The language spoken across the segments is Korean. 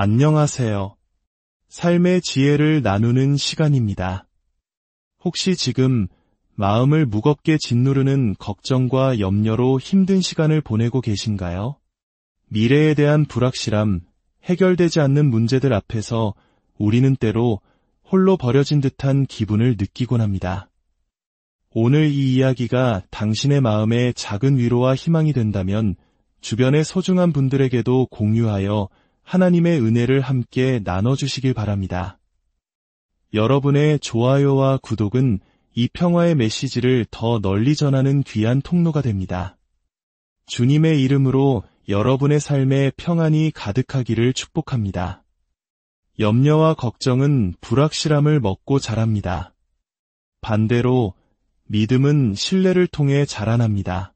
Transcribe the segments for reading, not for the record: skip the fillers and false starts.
안녕하세요. 삶의 지혜를 나누는 시간입니다. 혹시 지금 마음을 무겁게 짓누르는 걱정과 염려로 힘든 시간을 보내고 계신가요? 미래에 대한 불확실함, 해결되지 않는 문제들 앞에서 우리는 때로 홀로 버려진 듯한 기분을 느끼곤 합니다. 오늘 이 이야기가 당신의 마음에 작은 위로와 희망이 된다면 주변의 소중한 분들에게도 공유하여 하나님의 은혜를 함께 나눠주시길 바랍니다. 여러분의 좋아요와 구독은 이 평화의 메시지를 더 널리 전하는 귀한 통로가 됩니다. 주님의 이름으로 여러분의 삶에 평안이 가득하기를 축복합니다. 염려와 걱정은 불확실함을 먹고 자랍니다. 반대로 믿음은 신뢰를 통해 자라납니다.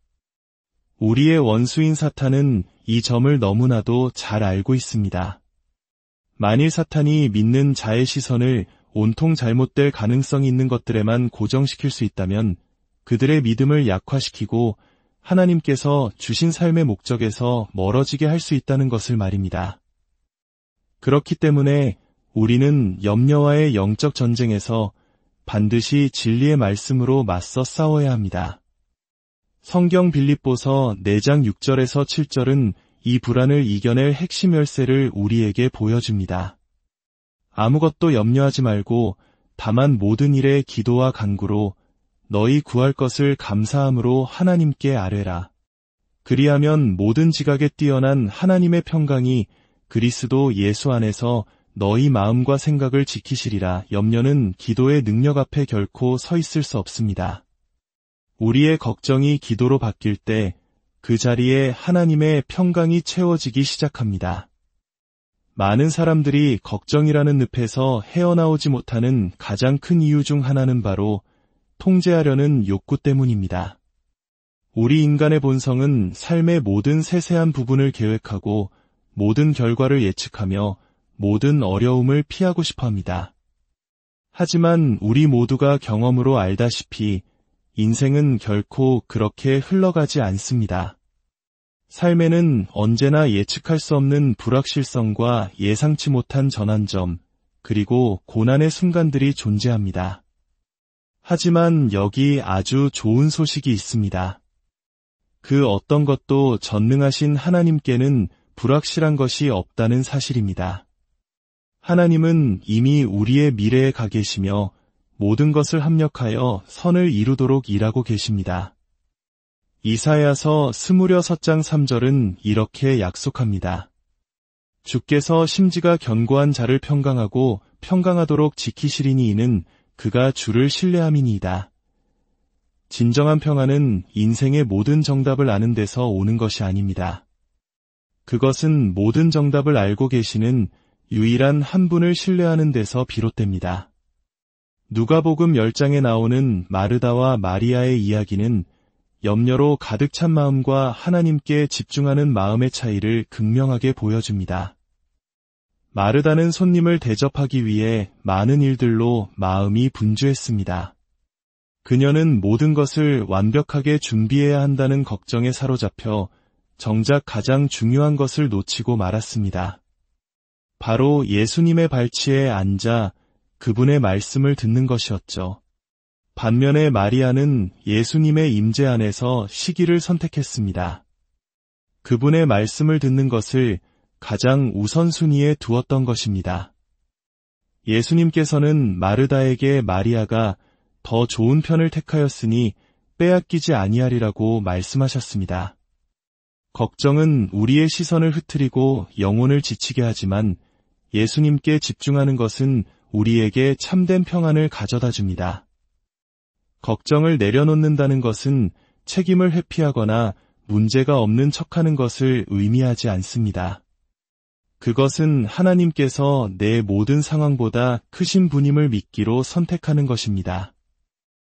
우리의 원수인 사탄은 이 점을 너무나도 잘 알고 있습니다. 만일 사탄이 믿는 자의 시선을 온통 잘못될 가능성이 있는 것들에만 고정시킬 수 있다면 그들의 믿음을 약화시키고 하나님께서 주신 삶의 목적에서 멀어지게 할 수 있다는 것을 말입니다. 그렇기 때문에 우리는 염려와의 영적 전쟁에서 반드시 진리의 말씀으로 맞서 싸워야 합니다. 성경 빌립보서 4장 6절에서 7절은 이 불안을 이겨낼 핵심 열쇠를 우리에게 보여줍니다. 아무것도 염려하지 말고 다만 모든 일에 기도와 간구로 너희 구할 것을 감사함으로 하나님께 아뢰라. 그리하면 모든 지각에 뛰어난 하나님의 평강이 그리스도 예수 안에서 너희 마음과 생각을 지키시리라. 염려는 기도의 능력 앞에 결코 서 있을 수 없습니다. 우리의 걱정이 기도로 바뀔 때 그 자리에 하나님의 평강이 채워지기 시작합니다. 많은 사람들이 걱정이라는 늪에서 헤어나오지 못하는 가장 큰 이유 중 하나는 바로 통제하려는 욕구 때문입니다. 우리 인간의 본성은 삶의 모든 세세한 부분을 계획하고 모든 결과를 예측하며 모든 어려움을 피하고 싶어 합니다. 하지만 우리 모두가 경험으로 알다시피 인생은 결코 그렇게 흘러가지 않습니다. 삶에는 언제나 예측할 수 없는 불확실성과 예상치 못한 전환점, 그리고 고난의 순간들이 존재합니다. 하지만 여기 아주 좋은 소식이 있습니다. 그 어떤 것도 전능하신 하나님께는 불확실한 것이 없다는 사실입니다. 하나님은 이미 우리의 미래에 가 계시며 모든 것을 합력하여 선을 이루도록 일하고 계십니다. 이사야서 26장 3절은 이렇게 약속합니다. 주께서 심지가 견고한 자를 평강하고 평강하도록 지키시리니 이는 그가 주를 신뢰함이니이다. 진정한 평안은 인생의 모든 정답을 아는 데서 오는 것이 아닙니다. 그것은 모든 정답을 알고 계시는 유일한 한 분을 신뢰하는 데서 비롯됩니다. 누가복음 10장에 나오는 마르다와 마리아의 이야기는 염려로 가득 찬 마음과 하나님께 집중하는 마음의 차이를 극명하게 보여줍니다. 마르다는 손님을 대접하기 위해 많은 일들로 마음이 분주했습니다. 그녀는 모든 것을 완벽하게 준비해야 한다는 걱정에 사로잡혀 정작 가장 중요한 것을 놓치고 말았습니다. 바로 예수님의 발치에 앉아 그분의 말씀을 듣는 것이었죠. 반면에 마리아는 예수님의 임재 안에서 시기를 선택했습니다. 그분의 말씀을 듣는 것을 가장 우선순위에 두었던 것입니다. 예수님께서는 마르다에게 마리아가 더 좋은 편을 택하였으니 빼앗기지 아니하리라고 말씀하셨습니다. 걱정은 우리의 시선을 흐트리고 영혼을 지치게 하지만 예수님께 집중하는 것은 우리에게 참된 평안을 가져다 줍니다. 걱정을 내려놓는다는 것은 책임을 회피하거나 문제가 없는 척하는 것을 의미하지 않습니다. 그것은 하나님께서 내 모든 상황보다 크신 분임을 믿기로 선택하는 것입니다.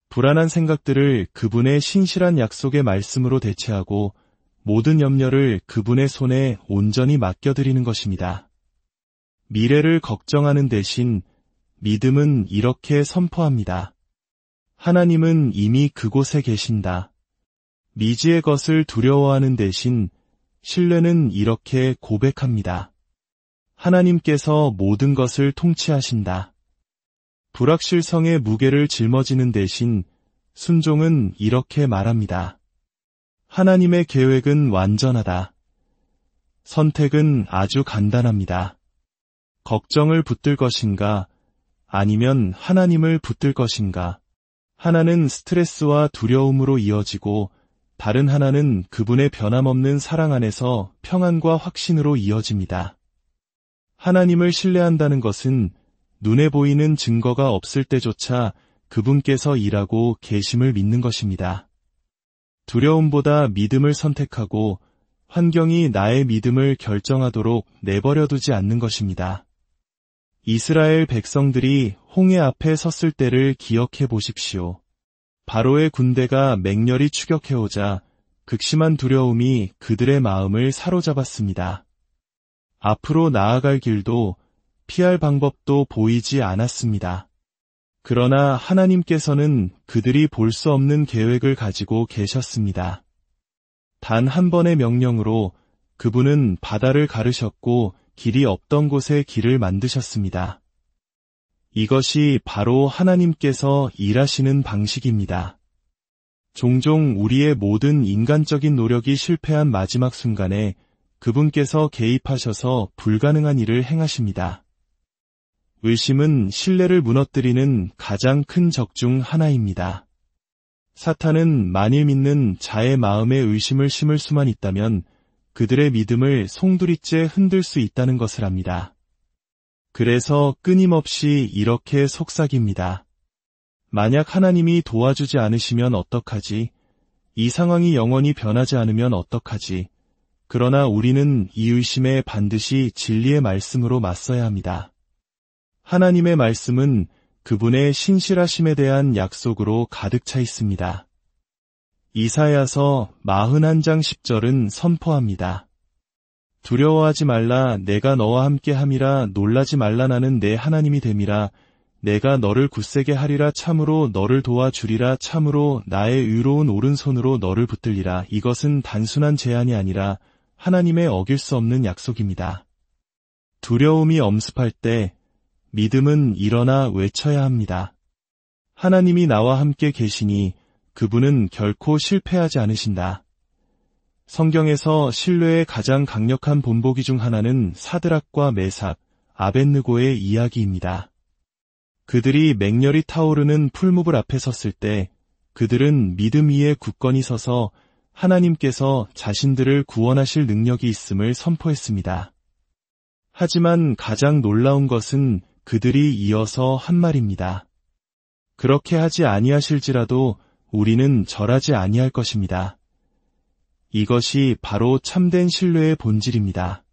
불안한 생각들을 그분의 신실한 약속의 말씀으로 대체하고 모든 염려를 그분의 손에 온전히 맡겨드리는 것입니다. 미래를 걱정하는 대신 믿음은 이렇게 선포합니다. 하나님은 이미 그곳에 계신다. 미지의 것을 두려워하는 대신 신뢰는 이렇게 고백합니다. 하나님께서 모든 것을 통치하신다. 불확실성의 무게를 짊어지는 대신 순종은 이렇게 말합니다. 하나님의 계획은 완전하다. 선택은 아주 간단합니다. 걱정을 붙들 것인가, 아니면 하나님을 붙들 것인가. 하나는 스트레스와 두려움으로 이어지고 다른 하나는 그분의 변함없는 사랑 안에서 평안과 확신으로 이어집니다. 하나님을 신뢰한다는 것은 눈에 보이는 증거가 없을 때조차 그분께서 일하고 계심을 믿는 것입니다. 두려움보다 믿음을 선택하고 환경이 나의 믿음을 결정하도록 내버려두지 않는 것입니다. 이스라엘 백성들이 홍해 앞에 섰을 때를 기억해 보십시오. 바로의 군대가 맹렬히 추격해오자 극심한 두려움이 그들의 마음을 사로잡았습니다. 앞으로 나아갈 길도 피할 방법도 보이지 않았습니다. 그러나 하나님께서는 그들이 볼 수 없는 계획을 가지고 계셨습니다. 단 한 번의 명령으로 그분은 바다를 가르셨고 길이 없던 곳에 길을 만드셨습니다. 이것이 바로 하나님께서 일하시는 방식입니다. 종종 우리의 모든 인간적인 노력이 실패한 마지막 순간에 그분께서 개입하셔서 불가능한 일을 행하십니다. 의심은 신뢰를 무너뜨리는 가장 큰 적 중 하나입니다. 사탄은 만일 믿는 자의 마음에 의심을 심을 수만 있다면 그들의 믿음을 송두리째 흔들 수 있다는 것을 압니다. 그래서 끊임없이 이렇게 속삭입니다. 만약 하나님이 도와주지 않으시면 어떡하지? 이 상황이 영원히 변하지 않으면 어떡하지? 그러나 우리는 이 의심에 반드시 진리의 말씀으로 맞서야 합니다. 하나님의 말씀은 그분의 신실하심에 대한 약속으로 가득 차 있습니다. 이사야서 41장 10절은 선포합니다. 두려워하지 말라, 내가 너와 함께 함이라. 놀라지 말라, 나는 내 하나님이 됨이라. 내가 너를 굳세게 하리라. 참으로 너를 도와주리라. 참으로 나의 의로운 오른손으로 너를 붙들리라. 이것은 단순한 제안이 아니라 하나님의 어길 수 없는 약속입니다. 두려움이 엄습할 때 믿음은 일어나 외쳐야 합니다. 하나님이 나와 함께 계시니 그분은 결코 실패하지 않으신다. 성경에서 신뢰의 가장 강력한 본보기 중 하나는 사드락과 메삭, 아벳느고의 이야기입니다. 그들이 맹렬히 타오르는 풀무불 앞에 섰을 때 그들은 믿음 위에 굳건히 서서 하나님께서 자신들을 구원하실 능력이 있음을 선포했습니다. 하지만 가장 놀라운 것은 그들이 이어서 한 말입니다. 그렇게 하지 아니하실지라도 우리는 절하지 아니할 것입니다. 이것이 바로 참된 신뢰의 본질입니다.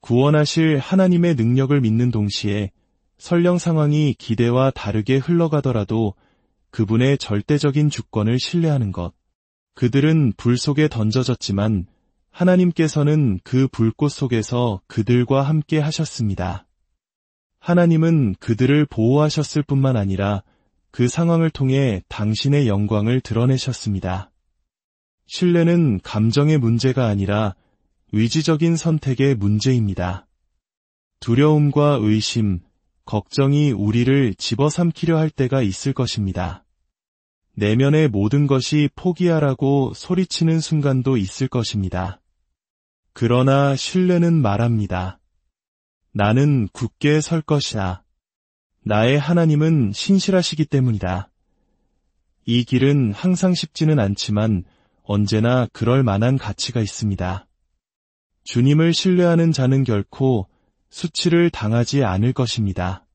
구원하실 하나님의 능력을 믿는 동시에 설령 상황이 기대와 다르게 흘러가더라도 그분의 절대적인 주권을 신뢰하는 것. 그들은 불 속에 던져졌지만 하나님께서는 그 불꽃 속에서 그들과 함께 하셨습니다. 하나님은 그들을 보호하셨을 뿐만 아니라 그 상황을 통해 당신의 영광을 드러내셨습니다. 신뢰는 감정의 문제가 아니라 의지적인 선택의 문제입니다. 두려움과 의심, 걱정이 우리를 집어삼키려 할 때가 있을 것입니다. 내면의 모든 것이 포기하라고 소리치는 순간도 있을 것입니다. 그러나 신뢰는 말합니다. 나는 굳게 설 것이다. 나의 하나님은 신실하시기 때문이다. 이 길은 항상 쉽지는 않지만 언제나 그럴 만한 가치가 있습니다. 주님을 신뢰하는 자는 결코 수치를 당하지 않을 것입니다.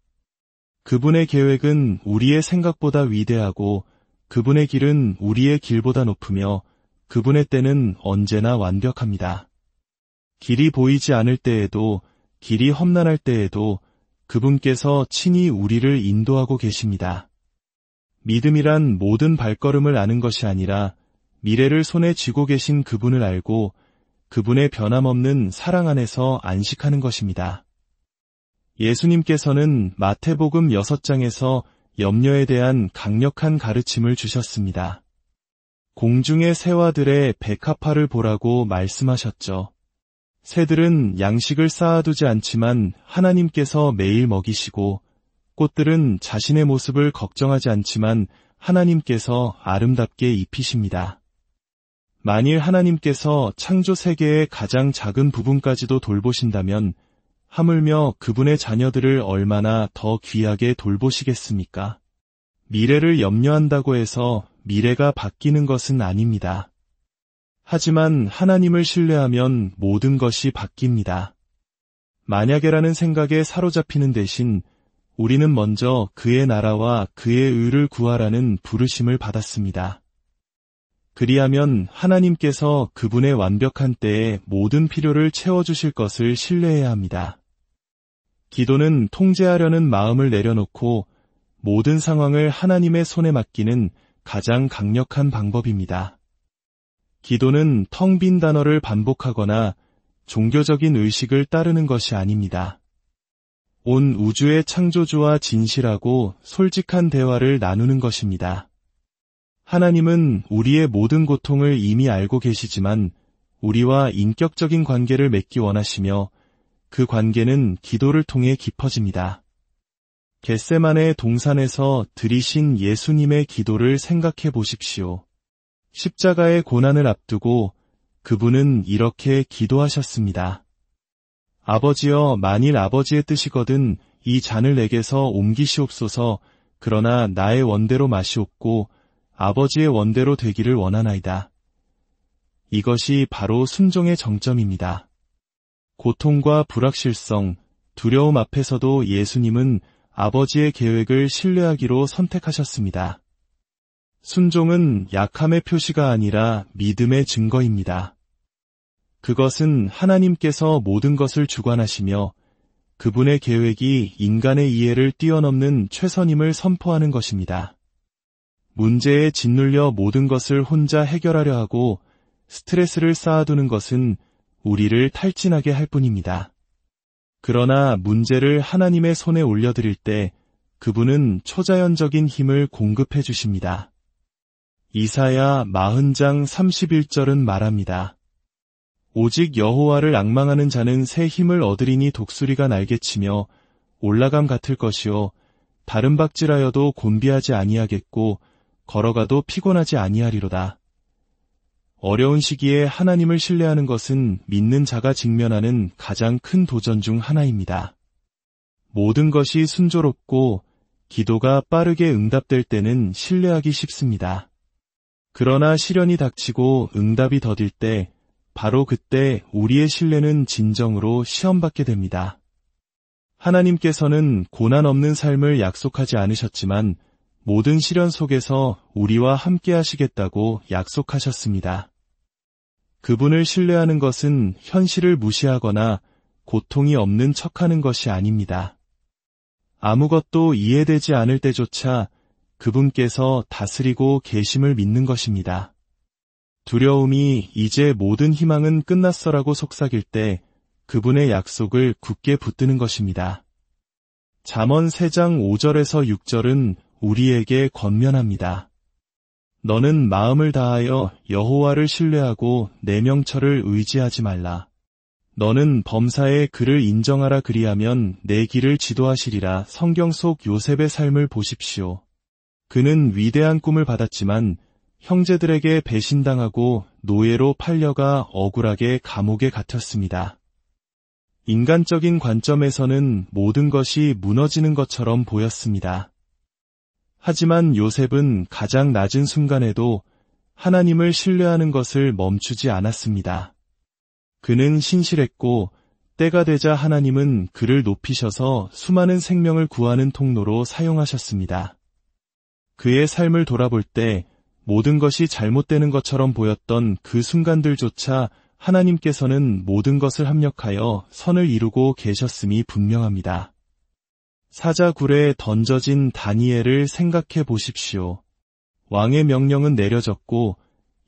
그분의 계획은 우리의 생각보다 위대하고 그분의 길은 우리의 길보다 높으며 그분의 때는 언제나 완벽합니다. 길이 보이지 않을 때에도 길이 험난할 때에도 그분께서 친히 우리를 인도하고 계십니다. 믿음이란 모든 발걸음을 아는 것이 아니라 미래를 손에 쥐고 계신 그분을 알고 그분의 변함없는 사랑 안에서 안식하는 것입니다. 예수님께서는 마태복음 6장에서 염려에 대한 강력한 가르침을 새들은 양식을 쌓아두지 않지만 하나님께서 매일 먹이시고, 꽃들은 자신의 모습을 걱정하지 않지만 하나님께서 아름답게 입히십니다. 만일 하나님께서 창조 세계의 가장 작은 부분까지도 돌보신다면 하물며 그분의 자녀들을 얼마나 더 귀하게 돌보시겠습니까? 미래를 염려한다고 해서 미래가 바뀌는 것은 아닙니다. 하지만 하나님을 신뢰하면 모든 것이 바뀝니다. 만약에라는 생각에 사로잡히는 대신 우리는 먼저 그의 나라와 그의 의를 구하라는 부르심을 받았습니다. 그리하면 하나님께서 그분의 완벽한 때에 모든 필요를 채워주실 것을 신뢰해야 합니다. 기도는 통제하려는 마음을 내려놓고 모든 상황을 하나님의 손에 맡기는 가장 강력한 방법입니다. 기도는 텅 빈 단어를 반복하거나 종교적인 의식을 따르는 것이 아닙니다. 온 우주의 창조주와 진실하고 솔직한 대화를 나누는 것입니다. 하나님은 우리의 모든 고통을 이미 알고 계시지만 우리와 인격적인 관계를 맺기 원하시며 그 관계는 기도를 통해 깊어집니다. 겟세마네 동산에서 드리신 예수님의 기도를 생각해 보십시오. 십자가의 고난을 앞두고 그분은 이렇게 기도하셨습니다. 아버지여, 만일 아버지의 뜻이거든 이 잔을 내게서 옮기시옵소서. 그러나 나의 원대로 마시옵고 아버지의 원대로 되기를 원하나이다. 이것이 바로 순종의 정점입니다. 고통과 불확실성, 두려움 앞에서도 예수님은 아버지의 계획을 신뢰하기로 선택하셨습니다. 순종은 약함의 표시가 아니라 믿음의 증거입니다. 그것은 하나님께서 모든 것을 주관하시며 그분의 계획이 인간의 이해를 뛰어넘는 최선임을 선포하는 것입니다. 문제에 짓눌려 모든 것을 혼자 해결하려 하고 스트레스를 쌓아두는 것은 우리를 탈진하게 할 뿐입니다. 그러나 문제를 하나님의 손에 올려드릴 때 그분은 초자연적인 힘을 공급해 주십니다. 이사야 40장 31절은 말합니다. 오직 여호와를 앙망하는 자는 새 힘을 얻으리니 독수리가 날개치며 올라감 같을 것이요 다른 박질하여도 곤비하지 아니하겠고 걸어가도 피곤하지 아니하리로다. 어려운 시기에 하나님을 신뢰하는 것은 믿는 자가 직면하는 가장 큰 도전 중 하나입니다. 모든 것이 순조롭고 기도가 빠르게 응답될 때는 신뢰하기 쉽습니다. 그러나 시련이 닥치고 응답이 더딜 때 바로 그때 우리의 신뢰는 진정으로 시험받게 됩니다. 하나님께서는 고난 없는 삶을 약속하지 않으셨지만 모든 시련 속에서 우리와 함께 하시겠다고 약속하셨습니다. 그분을 신뢰하는 것은 현실을 무시하거나 고통이 없는 척하는 것이 아닙니다. 아무것도 이해되지 않을 때조차 그분께서 다스리고 계심을 믿는 것입니다. 두려움이 이제 모든 희망은 끝났어라고 속삭일 때 그분의 약속을 굳게 붙드는 것입니다. 잠언 3장 5절에서 6절은 우리에게 권면합니다. 너는 마음을 다하여 여호와를 신뢰하고 내 명철을 의지하지 말라. 너는 범사에 그를 인정하라. 그리하면 내 길을 지도하시리라. 성경 속 요셉의 삶을 보십시오. 그는 위대한 꿈을 받았지만 형제들에게 배신당하고 노예로 팔려가 억울하게 감옥에 갇혔습니다. 인간적인 관점에서는 모든 것이 무너지는 것처럼 보였습니다. 하지만 요셉은 가장 낮은 순간에도 하나님을 신뢰하는 것을 멈추지 않았습니다. 그는 신실했고 때가 되자 하나님은 그를 높이셔서 수많은 생명을 구하는 통로로 사용하셨습니다. 그의 삶을 돌아볼 때 모든 것이 잘못되는 것처럼 보였던 그 순간들조차 하나님께서는 모든 것을 합력하여 선을 이루고 계셨음이 분명합니다. 사자굴에 던져진 다니엘을 생각해 보십시오. 왕의 명령은 내려졌고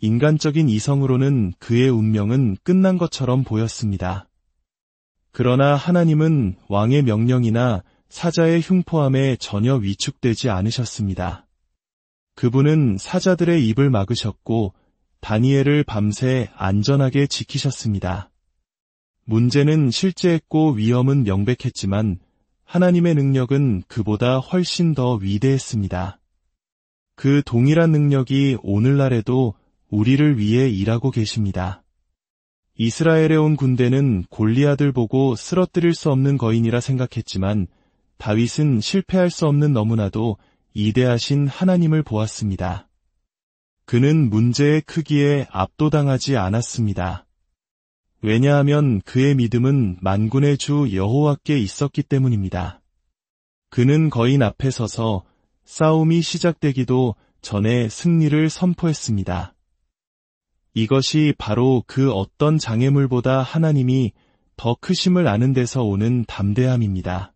인간적인 이성으로는 그의 운명은 끝난 것처럼 보였습니다. 그러나 하나님은 왕의 명령이나 사자의 흉포함에 전혀 위축되지 않으셨습니다. 그분은 사자들의 입을 막으셨고 다니엘을 밤새 안전하게 지키셨습니다. 문제는 실제했고 위험은 명백했지만 하나님의 능력은 그보다 훨씬 더 위대했습니다. 그 동일한 능력이 오늘날에도 우리를 위해 일하고 계십니다. 이스라엘에 온 군대는 골리앗을 보고 쓰러뜨릴 수 없는 거인이라 생각했지만 다윗은 실패할 수 없는 너무나도 이대하신 하나님을 보았습니다. 그는 문제의 크기에 압도당하지 않았습니다. 왜냐하면 그의 믿음은 만군의 주 여호와께 있었기 때문입니다. 그는 거인 앞에 서서 싸움이 시작되기도 전에 승리를 선포했습니다. 이것이 바로 그 어떤 장애물보다 하나님이 더 크심을 아는 데서 오는 담대함입니다.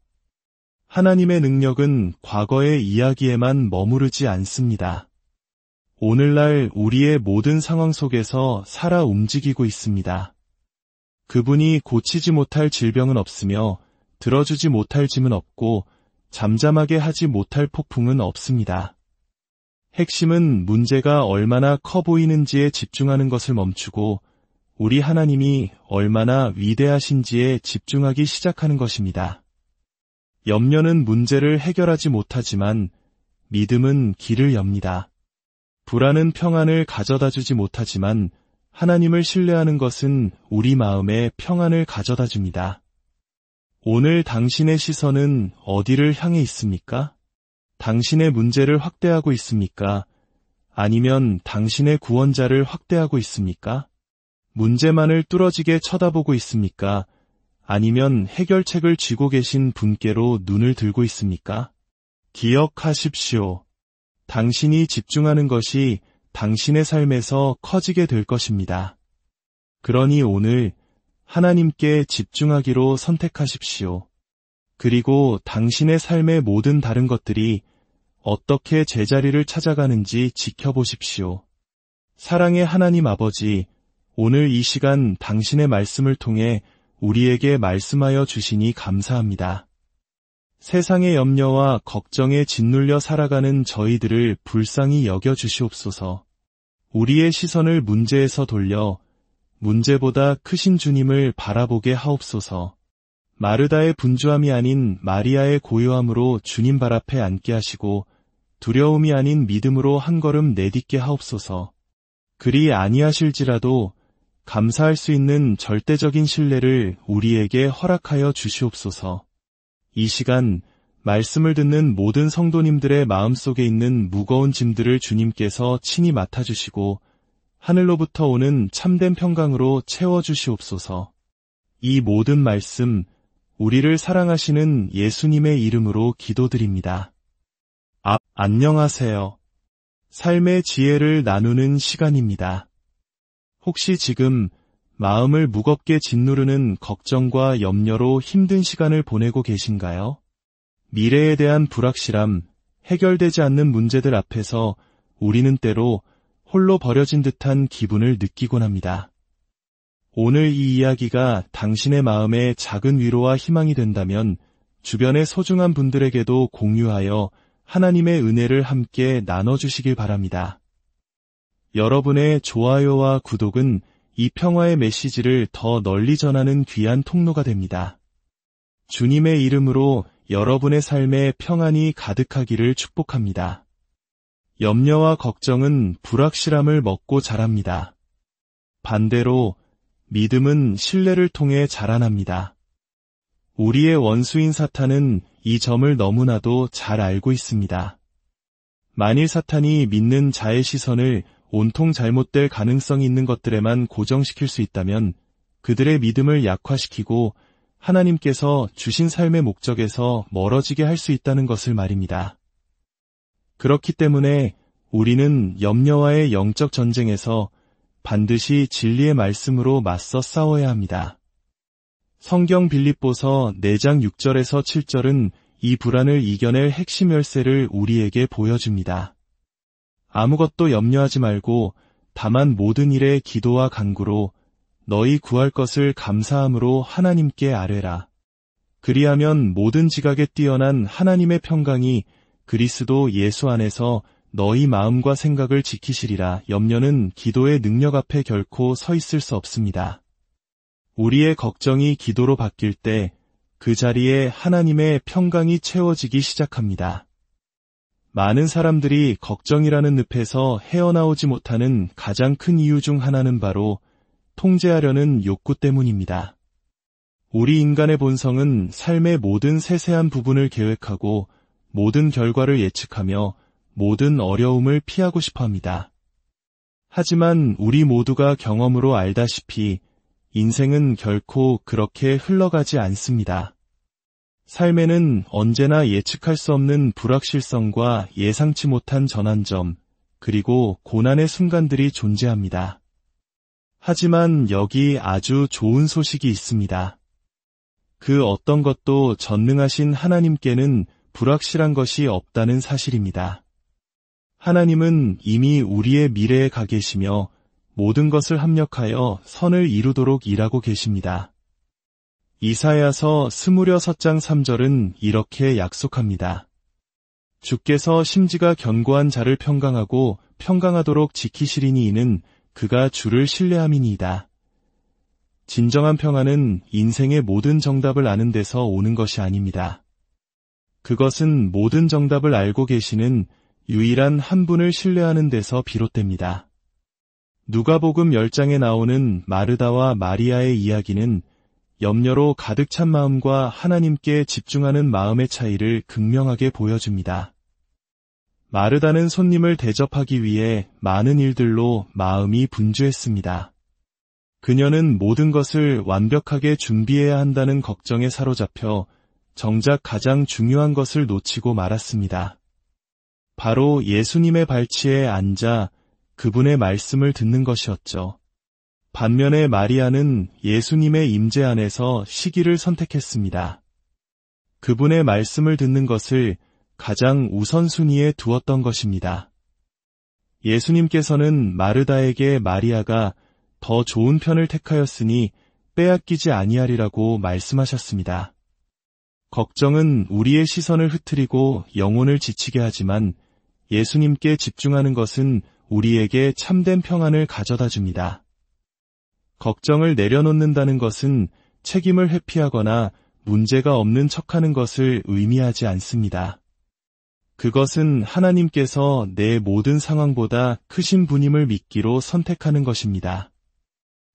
하나님의 능력은 과거의 이야기에만 머무르지 않습니다. 오늘날 우리의 모든 상황 속에서 살아 움직이고 있습니다. 그분이 고치지 못할 질병은 없으며 들어주지 못할 짐은 없고 잠잠하게 하지 못할 폭풍은 없습니다. 핵심은 문제가 얼마나 커 보이는지에 집중하는 것을 멈추고 우리 하나님이 얼마나 위대하신지에 집중하기 시작하는 것입니다. 염려는 문제를 해결하지 못하지만 믿음은 길을 엽니다. 불안은 평안을 가져다주지 못하지만 하나님을 신뢰하는 것은 우리 마음에 평안을 가져다 줍니다. 오늘 당신의 시선은 어디를 향해 있습니까? 당신의 문제를 확대하고 있습니까? 아니면 당신의 구원자를 확대하고 있습니까? 문제만을 뚫어지게 쳐다보고 있습니까? 아니면 해결책을 쥐고 계신 분께로 눈을 들고 있습니까? 기억하십시오. 당신이 집중하는 것이 당신의 삶에서 커지게 될 것입니다. 그러니 오늘 하나님께 집중하기로 선택하십시오. 그리고 당신의 삶의 모든 다른 것들이 어떻게 제자리를 찾아가는지 지켜보십시오. 사랑의 하나님 아버지, 오늘 이 시간 당신의 말씀을 통해 우리에게 말씀하여 주시니 감사합니다. 세상의 염려와 걱정에 짓눌려 살아가는 저희들을 불쌍히 여겨 주시옵소서. 우리의 시선을 문제에서 돌려 문제보다 크신 주님을 바라보게 하옵소서. 마르다의 분주함이 아닌 마리아의 고요함으로 주님 발 앞에 앉게 하시고 두려움이 아닌 믿음으로 한 걸음 내딛게 하옵소서. 그리 아니하실지라도 감사할 수 있는 절대적인 신뢰를 우리에게 허락하여 주시옵소서. 이 시간 말씀을 듣는 모든 성도님들의 마음속에 있는 무거운 짐들을 주님께서 친히 맡아주시고 하늘로부터 오는 참된 평강으로 채워주시옵소서. 이 모든 말씀 우리를 사랑하시는 예수님의 이름으로 기도드립니다. 안녕하세요. 삶의 지혜를 나누는 시간입니다. 혹시 지금 마음을 무겁게 짓누르는 걱정과 염려로 힘든 시간을 보내고 계신가요? 미래에 대한 불확실함, 해결되지 않는 문제들 앞에서 우리는 때로 홀로 버려진 듯한 기분을 느끼곤 합니다. 오늘 이 이야기가 당신의 마음에 작은 위로와 희망이 된다면 주변의 소중한 분들에게도 공유하여 하나님의 은혜를 함께 나눠주시길 바랍니다. 여러분의 좋아요와 구독은 이 평화의 메시지를 더 널리 전하는 귀한 통로가 됩니다. 주님의 이름으로 여러분의 삶에 평안이 가득하기를 축복합니다. 염려와 걱정은 불확실함을 먹고 자랍니다. 반대로 믿음은 신뢰를 통해 자라납니다. 우리의 원수인 사탄은 이 점을 너무나도 잘 알고 있습니다. 만일 사탄이 믿는 자의 시선을 온통 잘못될 가능성이 있는 것들에만 고정시킬 수 있다면 그들의 믿음을 약화시키고 하나님께서 주신 삶의 목적에서 멀어지게 할 수 있다는 것을 말입니다. 그렇기 때문에 우리는 염려와의 영적 전쟁에서 반드시 진리의 말씀으로 맞서 싸워야 합니다. 성경 빌립보서 4장 6절에서 7절은 이 불안을 이겨낼 핵심 열쇠를 우리에게 보여줍니다. 아무것도 염려하지 말고 다만 모든 일에 기도와 간구로 너희 구할 것을 감사함으로 하나님께 아뢰라. 그리하면 모든 지각에 뛰어난 하나님의 평강이 그리스도 예수 안에서 너희 마음과 생각을 지키시리라. 염려는 기도의 능력 앞에 결코 서 있을 수 없습니다. 우리의 걱정이 기도로 바뀔 때 그 자리에 하나님의 평강이 채워지기 시작합니다. 많은 사람들이 걱정이라는 늪에서 헤어나오지 못하는 가장 큰 이유 중 하나는 바로 통제하려는 욕구 때문입니다. 우리 인간의 본성은 삶의 모든 세세한 부분을 계획하고 모든 결과를 예측하며 모든 어려움을 피하고 싶어 합니다. 하지만 우리 모두가 경험으로 알다시피 인생은 결코 그렇게 흘러가지 않습니다. 삶에는 언제나 예측할 수 없는 불확실성과 예상치 못한 전환점, 그리고 고난의 순간들이 존재합니다. 하지만 여기 아주 좋은 소식이 있습니다. 그 어떤 것도 전능하신 하나님께는 불확실한 것이 없다는 사실입니다. 하나님은 이미 우리의 미래에 가 계시며 모든 것을 합력하여 선을 이루도록 일하고 계십니다. 이사야서 26장 3절은 이렇게 약속합니다. 주께서 심지가 견고한 자를 평강하고 평강하도록 지키시리니 이는 그가 주를 신뢰함이니이다. 진정한 평안은 인생의 모든 정답을 아는 데서 오는 것이 아닙니다. 그것은 모든 정답을 알고 계시는 유일한 한 분을 신뢰하는 데서 비롯됩니다. 누가복음 10장에 나오는 마르다와 마리아의 이야기는 염려로 가득 찬 마음과 하나님께 집중하는 마음의 차이를 극명하게 보여줍니다. 마르다는 손님을 대접하기 위해 많은 일들로 마음이 분주했습니다. 그녀는 모든 것을 완벽하게 준비해야 한다는 걱정에 사로잡혀 정작 가장 중요한 것을 놓치고 말았습니다. 바로 예수님의 발치에 앉아 그분의 말씀을 듣는 것이었죠. 반면에 마리아는 예수님의 임재 안에서 시기를 선택했습니다. 그분의 말씀을 듣는 것을 가장 우선순위에 두었던 것입니다. 예수님께서는 마르다에게 마리아가 더 좋은 편을 택하였으니 빼앗기지 아니하리라고 말씀하셨습니다. 걱정은 우리의 시선을 흐트리고 영혼을 지치게 하지만 예수님께 집중하는 것은 우리에게 참된 평안을 가져다 줍니다. 걱정을 내려놓는다는 것은 책임을 회피하거나 문제가 없는 척하는 것을 의미하지 않습니다. 그것은 하나님께서 내 모든 상황보다 크신 분임을 믿기로 선택하는 것입니다.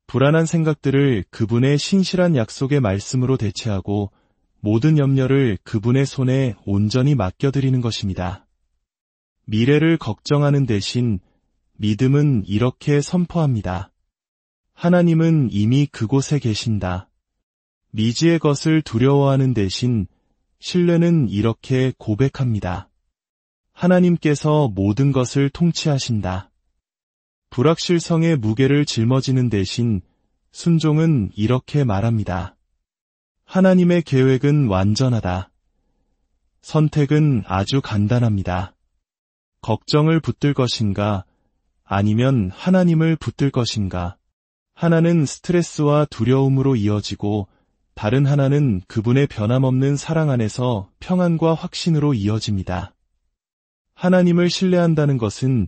불안한 생각들을 그분의 신실한 약속의 말씀으로 대체하고 모든 염려를 그분의 손에 온전히 맡겨드리는 것입니다. 미래를 걱정하는 대신 믿음은 이렇게 선포합니다. 하나님은 이미 그곳에 계신다. 미지의 것을 두려워하는 대신 신뢰는 이렇게 고백합니다. 하나님께서 모든 것을 통치하신다. 불확실성의 무게를 짊어지는 대신 순종은 이렇게 말합니다. 하나님의 계획은 완전하다. 선택은 아주 간단합니다. 걱정을 붙들 것인가, 아니면 하나님을 붙들 것인가. 하나는 스트레스와 두려움으로 이어지고 다른 하나는 그분의 변함없는 사랑 안에서 평안과 확신으로 이어집니다. 하나님을 신뢰한다는 것은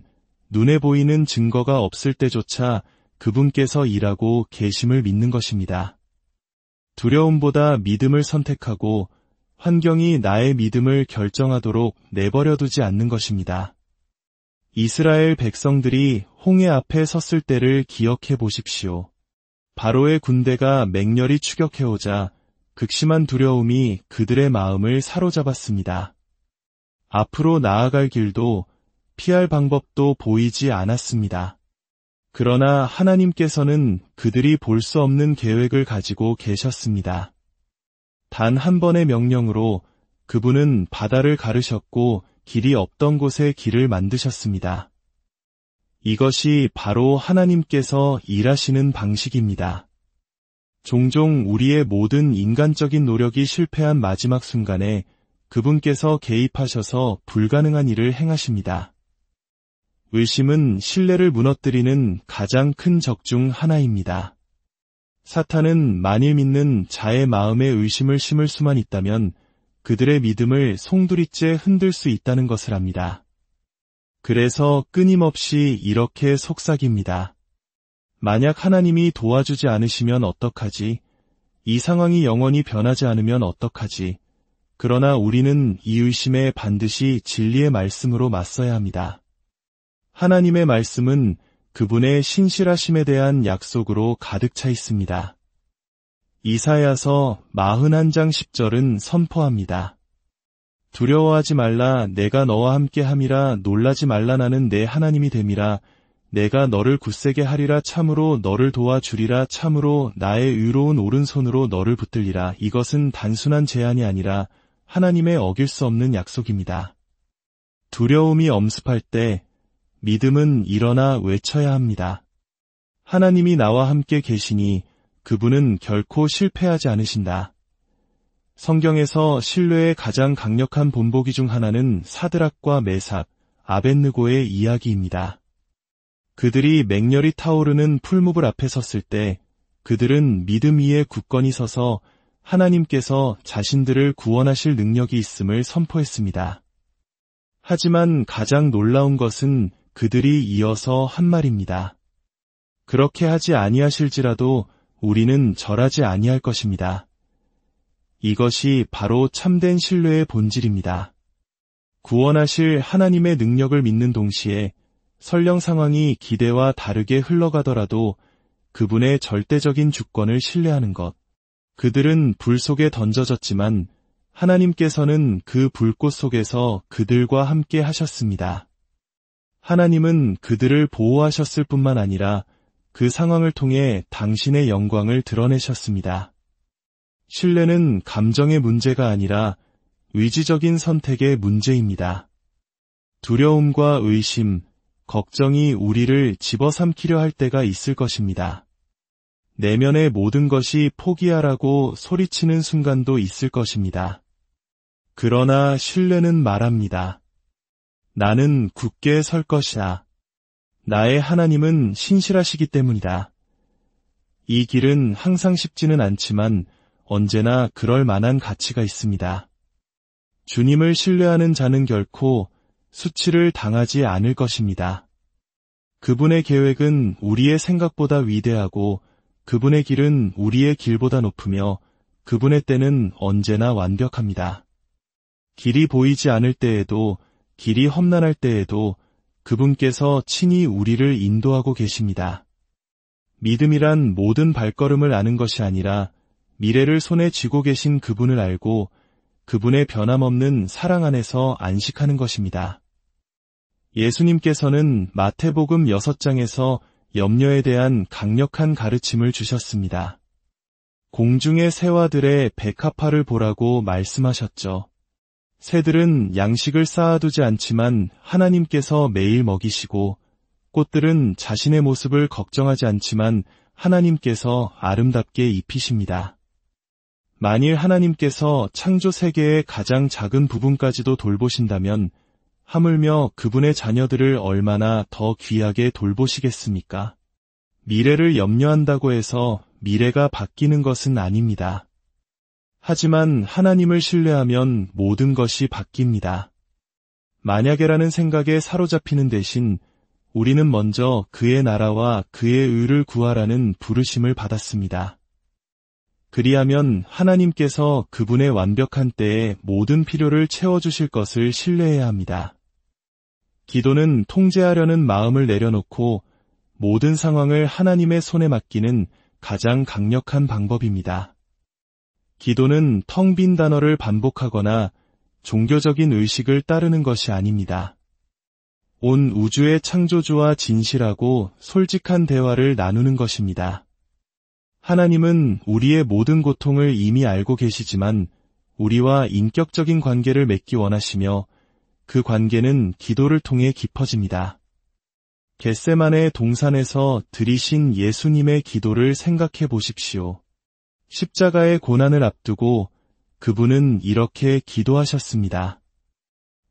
눈에 보이는 증거가 없을 때조차 그분께서 일하고 계심을 믿는 것입니다. 두려움보다 믿음을 선택하고 환경이 나의 믿음을 결정하도록 내버려두지 않는 것입니다. 이스라엘 백성들이 홍해 앞에 섰을 때를 기억해 보십시오. 바로의 군대가 맹렬히 추격해오자 극심한 두려움이 그들의 마음을 사로잡았습니다. 앞으로 나아갈 길도 피할 방법도 보이지 않았습니다. 그러나 하나님께서는 그들이 볼 수 없는 계획을 가지고 계셨습니다. 단 한 번의 명령으로 그분은 바다를 가르셨고 길이 없던 곳에 길을 만드셨습니다. 이것이 바로 하나님께서 일하시는 방식입니다. 종종 우리의 모든 인간적인 노력이 실패한 마지막 순간에 그분께서 개입하셔서 불가능한 일을 행하십니다. 의심은 신뢰를 무너뜨리는 가장 큰 적 중 하나입니다. 사탄은 만일 믿는 자의 마음에 의심을 심을 수만 있다면 그들의 믿음을 송두리째 흔들 수 있다는 것을 압니다. 그래서 끊임없이 이렇게 속삭입니다. 만약 하나님이 도와주지 않으시면 어떡하지? 이 상황이 영원히 변하지 않으면 어떡하지? 그러나 우리는 이 의심에 반드시 진리의 말씀으로 맞서야 합니다. 하나님의 말씀은 그분의 신실하심에 대한 약속으로 가득 차 있습니다. 이사야서 41장 10절은 선포합니다. 두려워하지 말라, 내가 너와 함께 함이라. 놀라지 말라, 나는 내 하나님이 됨이라. 내가 너를 굳세게 하리라. 참으로 너를 도와주리라. 참으로 나의 의로운 오른손으로 너를 붙들리라. 이것은 단순한 제안이 아니라 하나님의 어길 수 없는 약속입니다. 두려움이 엄습할 때 믿음은 일어나 외쳐야 합니다. 하나님이 나와 함께 계시니 그분은 결코 실패하지 않으신다. 성경에서 신뢰의 가장 강력한 본보기 중 하나는 사드락과 메삭, 아벳느고의 이야기입니다. 그들이 맹렬히 타오르는 풀무불 앞에 섰을 때 그들은 믿음 위에 굳건히 서서 하나님께서 자신들을 구원하실 능력이 있음을 선포했습니다. 하지만 가장 놀라운 것은 그들이 이어서 한 말입니다. 그렇게 하지 아니하실지라도 우리는 절하지 아니할 것입니다. 이것이 바로 참된 신뢰의 본질입니다. 구원하실 하나님의 능력을 믿는 동시에 설령 상황이 기대와 다르게 흘러가더라도 그분의 절대적인 주권을 신뢰하는 것. 그들은 불 속에 던져졌지만 하나님께서는 그 불꽃 속에서 그들과 함께 하셨습니다. 하나님은 그들을 보호하셨을 뿐만 아니라 그 상황을 통해 당신의 영광을 드러내셨습니다. 신뢰는 감정의 문제가 아니라 의지적인 선택의 문제입니다. 두려움과 의심, 걱정이 우리를 집어삼키려 할 때가 있을 것입니다. 내면의 모든 것이 포기하라고 소리치는 순간도 있을 것입니다. 그러나 신뢰는 말합니다. 나는 굳게 설 것이다. 나의 하나님은 신실하시기 때문이다. 이 길은 항상 쉽지는 않지만 언제나 그럴 만한 가치가 있습니다. 주님을 신뢰하는 자는 결코 수치를 당하지 않을 것입니다. 그분의 계획은 우리의 생각보다 위대하고 그분의 길은 우리의 길보다 높으며 그분의 때는 언제나 완벽합니다. 길이 보이지 않을 때에도 길이 험난할 때에도 그분께서 친히 우리를 인도하고 계십니다. 믿음이란 모든 발걸음을 아는 것이 아니라 미래를 손에 쥐고 계신 그분을 알고 그분의 변함없는 사랑 안에서 안식하는 것입니다. 예수님께서는 마태복음 6장에서 염려에 대한 강력한 가르침을 주셨습니다. 공중의 새와들의 백합화를 보라고 말씀하셨죠. 새들은 양식을 쌓아두지 않지만 하나님께서 매일 먹이시고 꽃들은 자신의 모습을 걱정하지 않지만 하나님께서 아름답게 입히십니다. 만일 하나님께서 창조 세계의 가장 작은 부분까지도 돌보신다면 하물며 그분의 자녀들을 얼마나 더 귀하게 돌보시겠습니까? 미래를 염려한다고 해서 미래가 바뀌는 것은 아닙니다. 하지만 하나님을 신뢰하면 모든 것이 바뀝니다. 만약에라는 생각에 사로잡히는 대신 우리는 먼저 그의 나라와 그의 의를 구하라는 부르심을 받았습니다. 그리하면 하나님께서 그분의 완벽한 때에 모든 필요를 채워주실 것을 신뢰해야 합니다. 기도는 통제하려는 마음을 내려놓고 모든 상황을 하나님의 손에 맡기는 가장 강력한 방법입니다. 기도는 텅 빈 단어를 반복하거나 종교적인 의식을 따르는 것이 아닙니다. 온 우주의 창조주와 진실하고 솔직한 대화를 나누는 것입니다. 하나님은 우리의 모든 고통을 이미 알고 계시지만 우리와 인격적인 관계를 맺기 원하시며 그 관계는 기도를 통해 깊어집니다. 겟세마네 동산에서 드리신 예수님의 기도를 생각해 보십시오. 십자가의 고난을 앞두고 그분은 이렇게 기도하셨습니다.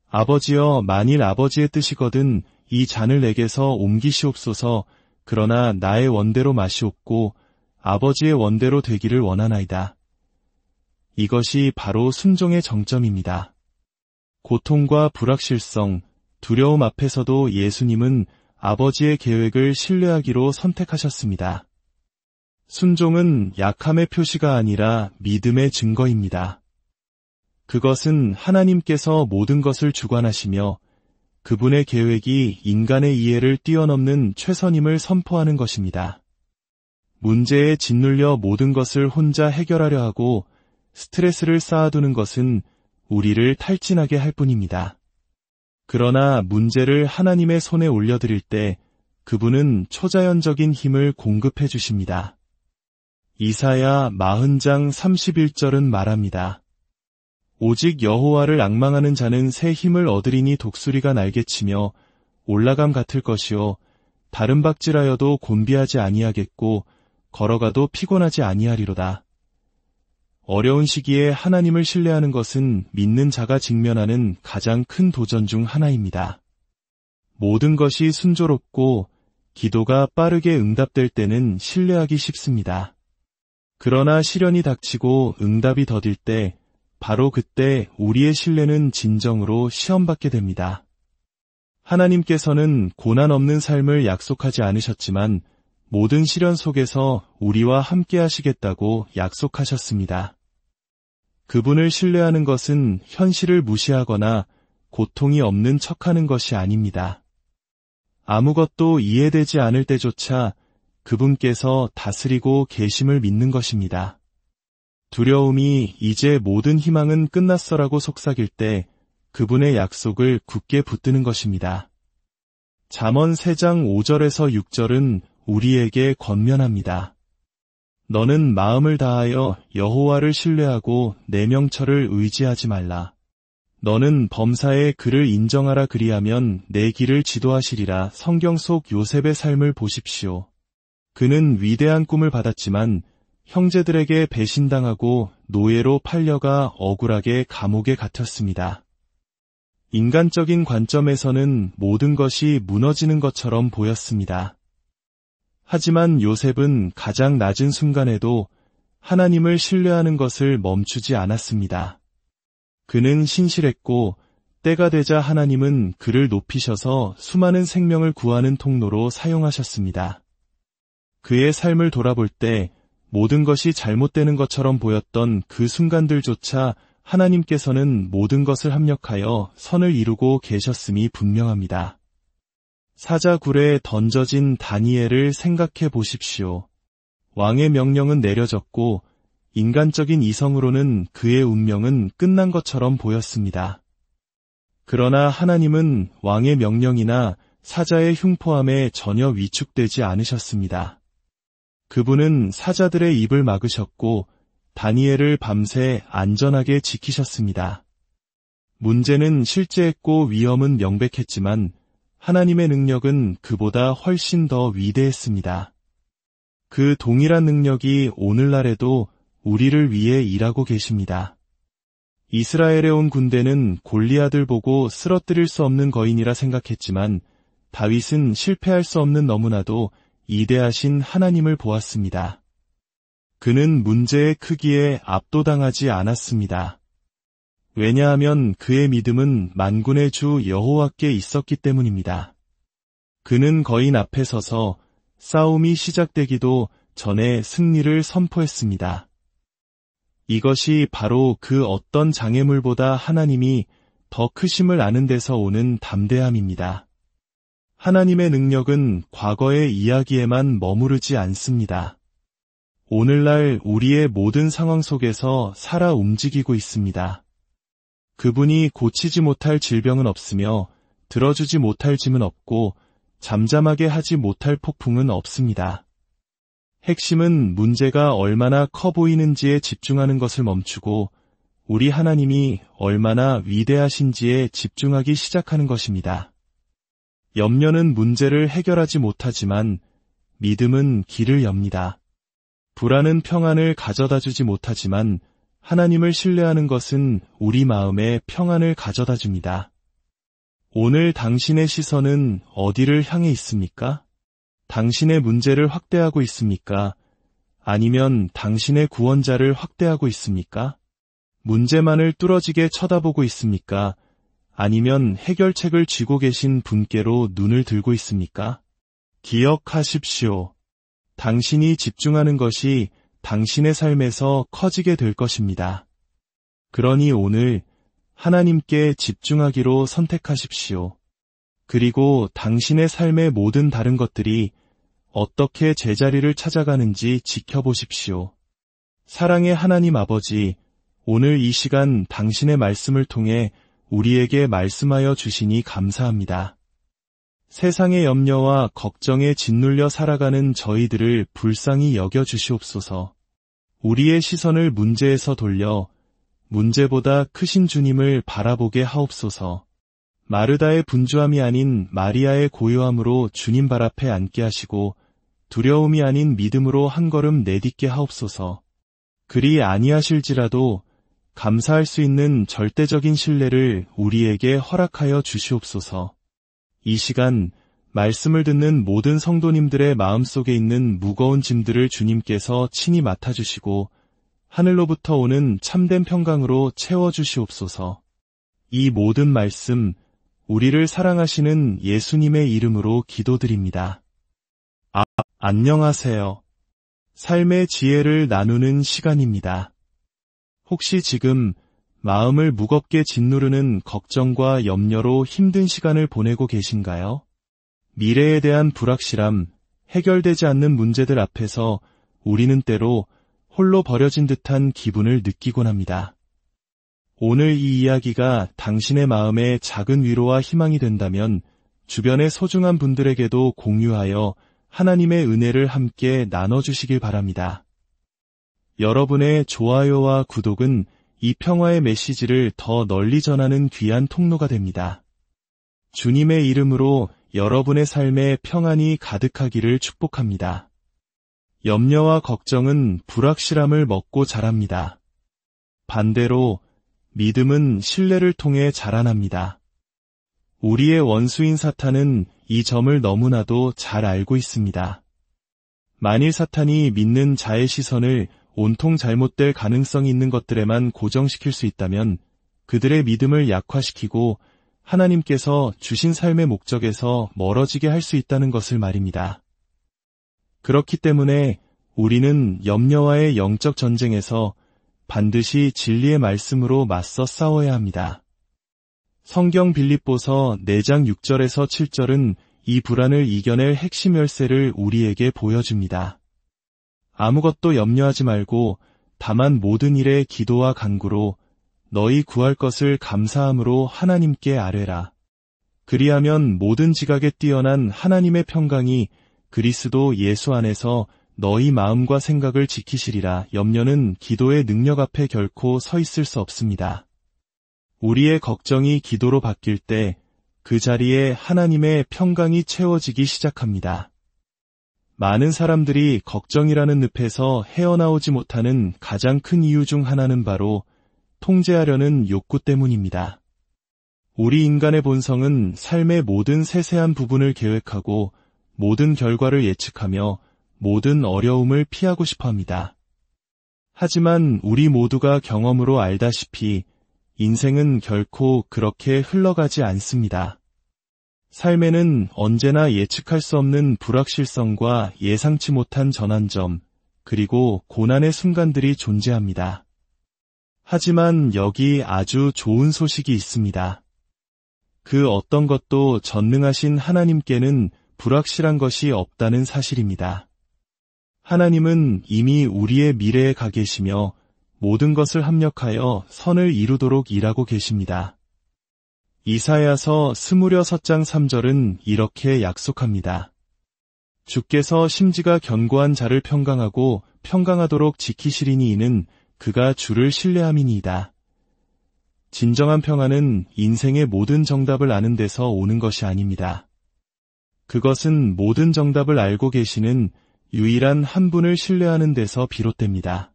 아버지여, 만일 아버지의 뜻이거든 이 잔을 내게서 옮기시옵소서. 그러나 나의 원대로 마시옵고 아버지의 원대로 되기를 원하나이다. 이것이 바로 순종의 정점입니다. 고통과 불확실성, 두려움 앞에서도 예수님은 아버지의 계획을 신뢰하기로 선택하셨습니다. 순종은 약함의 표시가 아니라 믿음의 증거입니다. 그것은 하나님께서 모든 것을 주관하시며 그분의 계획이 인간의 이해를 뛰어넘는 최선임을 선포하는 것입니다. 문제에 짓눌려 모든 것을 혼자 해결하려 하고 스트레스를 쌓아두는 것은 우리를 탈진하게 할 뿐입니다. 그러나 문제를 하나님의 손에 올려드릴 때 그분은 초자연적인 힘을 공급해 주십니다. 이사야 40장 31절은 말합니다. 오직 여호와를 앙망하는 자는 새 힘을 얻으리니 독수리가 날개치며 올라감 같을 것이요 다른 박질하여도 곤비하지 아니하겠고 걸어가도 피곤하지 아니하리로다. 어려운 시기에 하나님을 신뢰하는 것은 믿는 자가 직면하는 가장 큰 도전 중 하나입니다. 모든 것이 순조롭고 기도가 빠르게 응답될 때는 신뢰하기 쉽습니다. 그러나 시련이 닥치고 응답이 더딜 때 바로 그때 우리의 신뢰는 진정으로 시험받게 됩니다. 하나님께서는 고난 없는 삶을 약속하지 않으셨지만 모든 시련 속에서 우리와 함께 하시겠다고 약속하셨습니다. 그분을 신뢰하는 것은 현실을 무시하거나 고통이 없는 척하는 것이 아닙니다. 아무것도 이해되지 않을 때조차 그분께서 다스리고 계심을 믿는 것입니다. 두려움이 이제 모든 희망은 끝났어라고 속삭일 때 그분의 약속을 굳게 붙드는 것입니다. 잠언 3장 5절에서 6절은 우리에게 권면합니다. 너는 마음을 다하여 여호와를 신뢰하고 내 명철을 의지하지 말라. 너는 범사에 그를 인정하라 그리하면 내 길을 지도하시리라. 성경 속 요셉의 삶을 보십시오. 그는 위대한 꿈을 받았지만 형제들에게 배신당하고 노예로 팔려가 억울하게 감옥에 갇혔습니다. 인간적인 관점에서는 모든 것이 무너지는 것처럼 보였습니다. 하지만 요셉은 가장 낮은 순간에도 하나님을 신뢰하는 것을 멈추지 않았습니다. 그는 신실했고 때가 되자 하나님은 그를 높이셔서 수많은 생명을 구하는 통로로 사용하셨습니다. 그의 삶을 돌아볼 때 모든 것이 잘못되는 것처럼 보였던 그 순간들조차 하나님께서는 모든 것을 합력하여 선을 이루고 계셨음이 분명합니다. 사자굴에 던져진 다니엘을 생각해 보십시오. 왕의 명령은 내려졌고 인간적인 이성으로는 그의 운명은 끝난 것처럼 보였습니다. 그러나 하나님은 왕의 명령이나 사자의 흉포함에 전혀 위축되지 않으셨습니다. 그분은 사자들의 입을 막으셨고 다니엘을 밤새 안전하게 지키셨습니다. 문제는 실제했고 위험은 명백했지만 하나님의 능력은 그보다 훨씬 더 위대했습니다. 그 동일한 능력이 오늘날에도 우리를 위해 일하고 계십니다. 이스라엘에 온 군대는 골리앗을 보고 쓰러뜨릴 수 없는 거인이라 생각했지만 다윗은 실패할 수 없는 너무나도 이대하신 하나님을 보았습니다. 그는 문제의 크기에 압도당하지 않았습니다. 왜냐하면 그의 믿음은 만군의 주 여호와께 있었기 때문입니다. 그는 거인 앞에 서서 싸움이 시작되기도 전에 승리를 선포했습니다. 이것이 바로 그 어떤 장애물보다 하나님이 더 크심을 아는 데서 오는 담대함입니다. 하나님의 능력은 과거의 이야기에만 머무르지 않습니다. 오늘날 우리의 모든 상황 속에서 살아 움직이고 있습니다. 그분이 고치지 못할 질병은 없으며 들어주지 못할 짐은 없고 잠잠하게 하지 못할 폭풍은 없습니다. 핵심은 문제가 얼마나 커 보이는지에 집중하는 것을 멈추고 우리 하나님이 얼마나 위대하신지에 집중하기 시작하는 것입니다. 염려는 문제를 해결하지 못하지만 믿음은 길을 엽니다. 불안은 평안을 가져다주지 못하지만 하나님을 신뢰하는 것은 우리 마음에 평안을 가져다 줍니다. 오늘 당신의 시선은 어디를 향해 있습니까? 당신의 문제를 확대하고 있습니까? 아니면 당신의 구원자를 확대하고 있습니까? 문제만을 뚫어지게 쳐다보고 있습니까? 아니면 해결책을 쥐고 계신 분께로 눈을 들고 있습니까? 기억하십시오. 당신이 집중하는 것이 당신의 삶에서 커지게 될 것입니다. 그러니 오늘 하나님께 집중하기로 선택하십시오. 그리고 당신의 삶의 모든 다른 것들이 어떻게 제자리를 찾아가는지 지켜보십시오. 사랑의 하나님 아버지, 오늘 이 시간 당신의 말씀을 통해 우리에게 말씀하여 주시니 감사합니다. 세상의 염려와 걱정에 짓눌려 살아가는 저희들을 불쌍히 여겨 주시옵소서. 우리의 시선을 문제에서 돌려 문제보다 크신 주님을 바라보게 하옵소서. 마르다의 분주함이 아닌 마리아의 고요함으로 주님 발 앞에 앉게 하시고 두려움이 아닌 믿음으로 한 걸음 내딛게 하옵소서. 그리 아니하실지라도 감사할 수 있는 절대적인 신뢰를 우리에게 허락하여 주시옵소서. 이 시간 말씀을 듣는 모든 성도님들의 마음속에 있는 무거운 짐들을 주님께서 친히 맡아주시고 하늘로부터 오는 참된 평강으로 채워주시옵소서. 이 모든 말씀 우리를 사랑하시는 예수님의 이름으로 기도드립니다. 안녕하세요. 삶의 지혜를 나누는 시간입니다. 혹시 지금 마음을 무겁게 짓누르는 걱정과 염려로 힘든 시간을 보내고 계신가요? 미래에 대한 불확실함, 해결되지 않는 문제들 앞에서 우리는 때로 홀로 버려진 듯한 기분을 느끼곤 합니다. 오늘 이 이야기가 당신의 마음에 작은 위로와 희망이 된다면 주변의 소중한 분들에게도 공유하여 하나님의 은혜를 함께 나눠주시길 바랍니다. 여러분의 좋아요와 구독은 이 평화의 메시지를 더 널리 전하는 귀한 통로가 됩니다. 주님의 이름으로 여러분의 삶에 평안이 가득하기를 축복합니다. 염려와 걱정은 불확실함을 먹고 자랍니다. 반대로 믿음은 신뢰를 통해 자라납니다. 우리의 원수인 사탄은 이 점을 너무나도 잘 알고 있습니다. 만일 사탄이 믿는 자의 시선을 온통 잘못될 가능성이 있는 것들에만 고정시킬 수 있다면 그들의 믿음을 약화시키고 하나님께서 주신 삶의 목적에서 멀어지게 할 수 있다는 것을 말입니다. 그렇기 때문에 우리는 염려와의 영적 전쟁에서 반드시 진리의 말씀으로 맞서 싸워야 합니다. 성경 빌립보서 4장 6절에서 7절은 이 불안을 이겨낼 핵심 열쇠를 우리에게 보여줍니다. 아무것도 염려하지 말고 다만 모든 일에 기도와 간구로 너희 구할 것을 감사함으로 하나님께 아뢰라. 그리하면 모든 지각에 뛰어난 하나님의 평강이 그리스도 예수 안에서 너희 마음과 생각을 지키시리라. 염려는 기도의 능력 앞에 결코 서 있을 수 없습니다. 우리의 걱정이 기도로 바뀔 때 그 자리에 하나님의 평강이 채워지기 시작합니다. 많은 사람들이 걱정이라는 늪에서 헤어나오지 못하는 가장 큰 이유 중 하나는 바로 통제하려는 욕구 때문입니다. 우리 인간의 본성은 삶의 모든 세세한 부분을 계획하고 모든 결과를 예측하며 모든 어려움을 피하고 싶어 합니다. 하지만 우리 모두가 경험으로 알다시피 인생은 결코 그렇게 흘러가지 않습니다. 삶에는 언제나 예측할 수 없는 불확실성과 예상치 못한 전환점, 그리고 고난의 순간들이 존재합니다. 하지만 여기 아주 좋은 소식이 있습니다. 그 어떤 것도 전능하신 하나님께는 불확실한 것이 없다는 사실입니다. 하나님은 이미 우리의 미래에 가 계시며 모든 것을 합력하여 선을 이루도록 일하고 계십니다. 이사야서 26장 3절은 이렇게 약속합니다. 주께서 심지가 견고한 자를 평강하고 평강하도록 지키시리니 이는 그가 주를 신뢰함이니이다. 진정한 평안은 인생의 모든 정답을 아는 데서 오는 것이 아닙니다. 그것은 모든 정답을 알고 계시는 유일한 한 분을 신뢰하는 데서 비롯됩니다.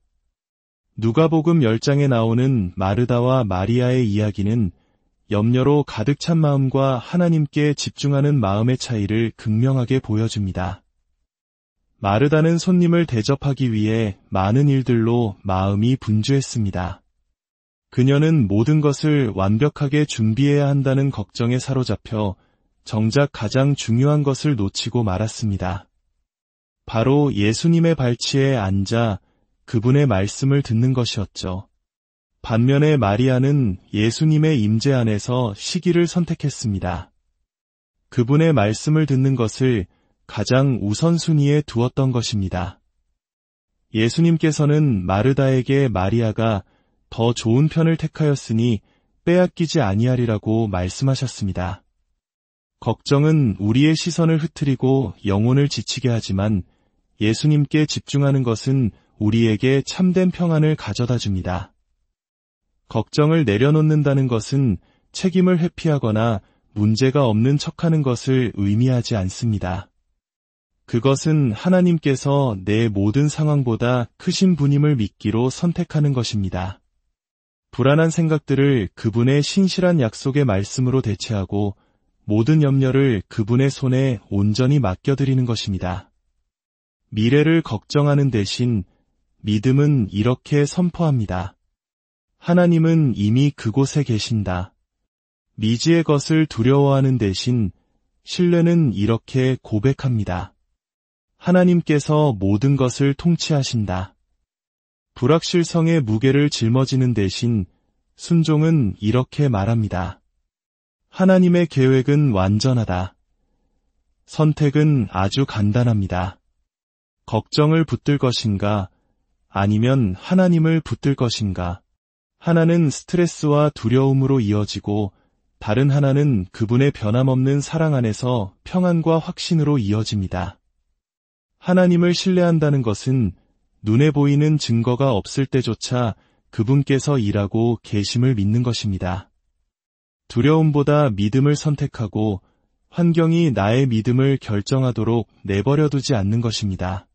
누가복음 10장에 나오는 마르다와 마리아의 이야기는 염려로 가득 찬 마음과 하나님께 집중하는 마음의 차이를 극명하게 보여줍니다. 마르다는 손님을 대접하기 위해 많은 일들로 마음이 분주했습니다. 그녀는 모든 것을 완벽하게 준비해야 한다는 걱정에 사로잡혀 정작 가장 중요한 것을 놓치고 말았습니다. 바로 예수님의 발치에 앉아 그분의 말씀을 듣는 것이었죠. 반면에 마리아는 예수님의 임재 안에서 시기를 선택했습니다. 그분의 말씀을 듣는 것을 가장 우선순위에 두었던 것입니다. 예수님께서는 마르다에게 마리아가 더 좋은 편을 택하였으니 빼앗기지 아니하리라고 말씀하셨습니다. 걱정은 우리의 시선을 흐트리고 영혼을 지치게 하지만 예수님께 집중하는 것은 우리에게 참된 평안을 가져다 줍니다. 걱정을 내려놓는다는 것은 책임을 회피하거나 문제가 없는 척하는 것을 의미하지 않습니다. 그것은 하나님께서 내 모든 상황보다 크신 분임을 믿기로 선택하는 것입니다. 불안한 생각들을 그분의 신실한 약속의 말씀으로 대체하고 모든 염려를 그분의 손에 온전히 맡겨드리는 것입니다. 미래를 걱정하는 대신 믿음은 이렇게 선포합니다. 하나님은 이미 그곳에 계신다. 미지의 것을 두려워하는 대신 신뢰는 이렇게 고백합니다. 하나님께서 모든 것을 통치하신다. 불확실성의 무게를 짊어지는 대신 순종은 이렇게 말합니다. 하나님의 계획은 완전하다. 선택은 아주 간단합니다. 걱정을 붙들 것인가, 아니면 하나님을 붙들 것인가. 하나는 스트레스와 두려움으로 이어지고 다른 하나는 그분의 변함없는 사랑 안에서 평안과 확신으로 이어집니다. 하나님을 신뢰한다는 것은 눈에 보이는 증거가 없을 때조차 그분께서 일하고 계심을 믿는 것입니다. 두려움보다 믿음을 선택하고 환경이 나의 믿음을 결정하도록 내버려두지 않는 것입니다.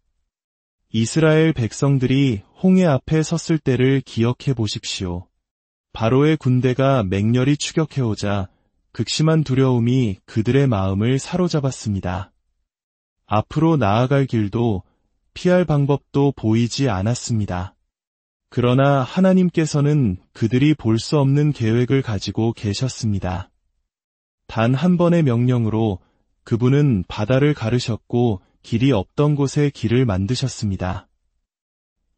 이스라엘 백성들이 홍해 앞에 섰을 때를 기억해 보십시오. 바로의 군대가 맹렬히 추격해오자 극심한 두려움이 그들의 마음을 사로잡았습니다. 앞으로 나아갈 길도 피할 방법도 보이지 않았습니다. 그러나 하나님께서는 그들이 볼 수 없는 계획을 가지고 계셨습니다. 단 한 번의 명령으로 그분은 바다를 가르셨고 길이 없던 곳에 길을 만드셨습니다.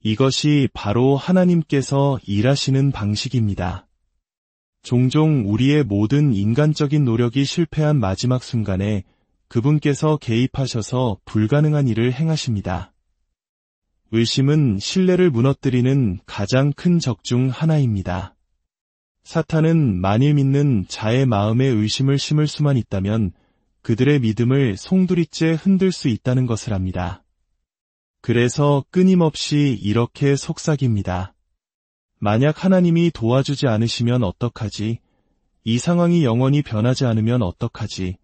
이것이 바로 하나님께서 일하시는 방식입니다. 종종 우리의 모든 인간적인 노력이 실패한 마지막 순간에 그분께서 개입하셔서 불가능한 일을 행하십니다. 의심은 신뢰를 무너뜨리는 가장 큰 적 중 하나입니다. 사탄은 만일 믿는 자의 마음에 의심을 심을 수만 있다면 그들의 믿음을 송두리째 흔들 수 있다는 것을 압니다. 그래서 끊임없이 이렇게 속삭입니다. 만약 하나님이 도와주지 않으시면 어떡하지? 이 상황이 영원히 변하지 않으면 어떡하지?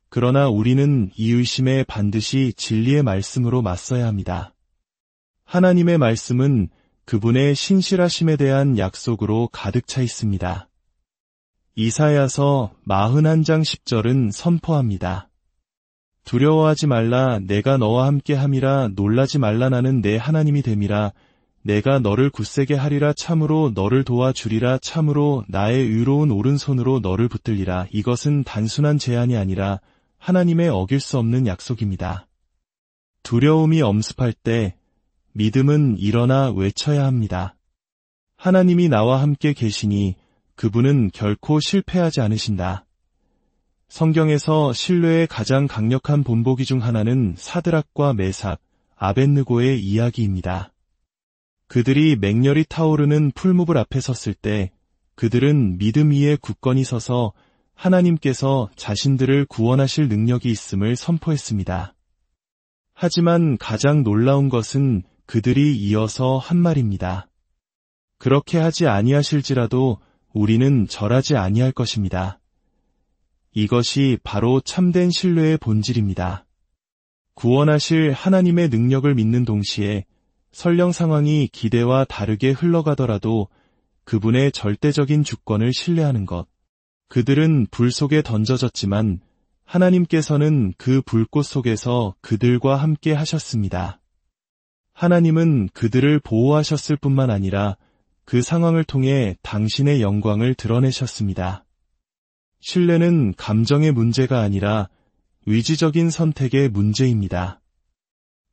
그러나 우리는 이 의심에 반드시 진리의 말씀으로 맞서야 합니다. 하나님의 말씀은 그분의 신실하심에 대한 약속으로 가득 차 있습니다. 이사야서 41장 10절은 선포합니다. 두려워하지 말라, 내가 너와 함께 함이라. 놀라지 말라, 나는 내 하나님이 됨이라. 내가 너를 굳세게 하리라. 참으로 너를 도와주리라. 참으로 나의 의로운 오른손으로 너를 붙들리라. 이것은 단순한 제안이 아니라 하나님의 어길 수 없는 약속입니다. 두려움이 엄습할 때 믿음은 일어나 외쳐야 합니다. 하나님이 나와 함께 계시니 그분은 결코 실패하지 않으신다. 성경에서 신뢰의 가장 강력한 본보기 중 하나는 사드락과 메삭, 아벳느고의 이야기입니다. 그들이 맹렬히 타오르는 풀무불 앞에 섰을 때 그들은 믿음 위에 굳건히 서서 하나님께서 자신들을 구원하실 능력이 있음을 선포했습니다. 하지만 가장 놀라운 것은 그들이 이어서 한 말입니다. 그렇게 하지 아니하실지라도 우리는 절하지 아니할 것입니다. 이것이 바로 참된 신뢰의 본질입니다. 구원하실 하나님의 능력을 믿는 동시에 설령 상황이 기대와 다르게 흘러가더라도 그분의 절대적인 주권을 신뢰하는 것. 그들은 불 속에 던져졌지만 하나님께서는 그 불꽃 속에서 그들과 함께 하셨습니다. 하나님은 그들을 보호하셨을 뿐만 아니라 그 상황을 통해 당신의 영광을 드러내셨습니다. 신뢰는 감정의 문제가 아니라 의지적인 선택의 문제입니다.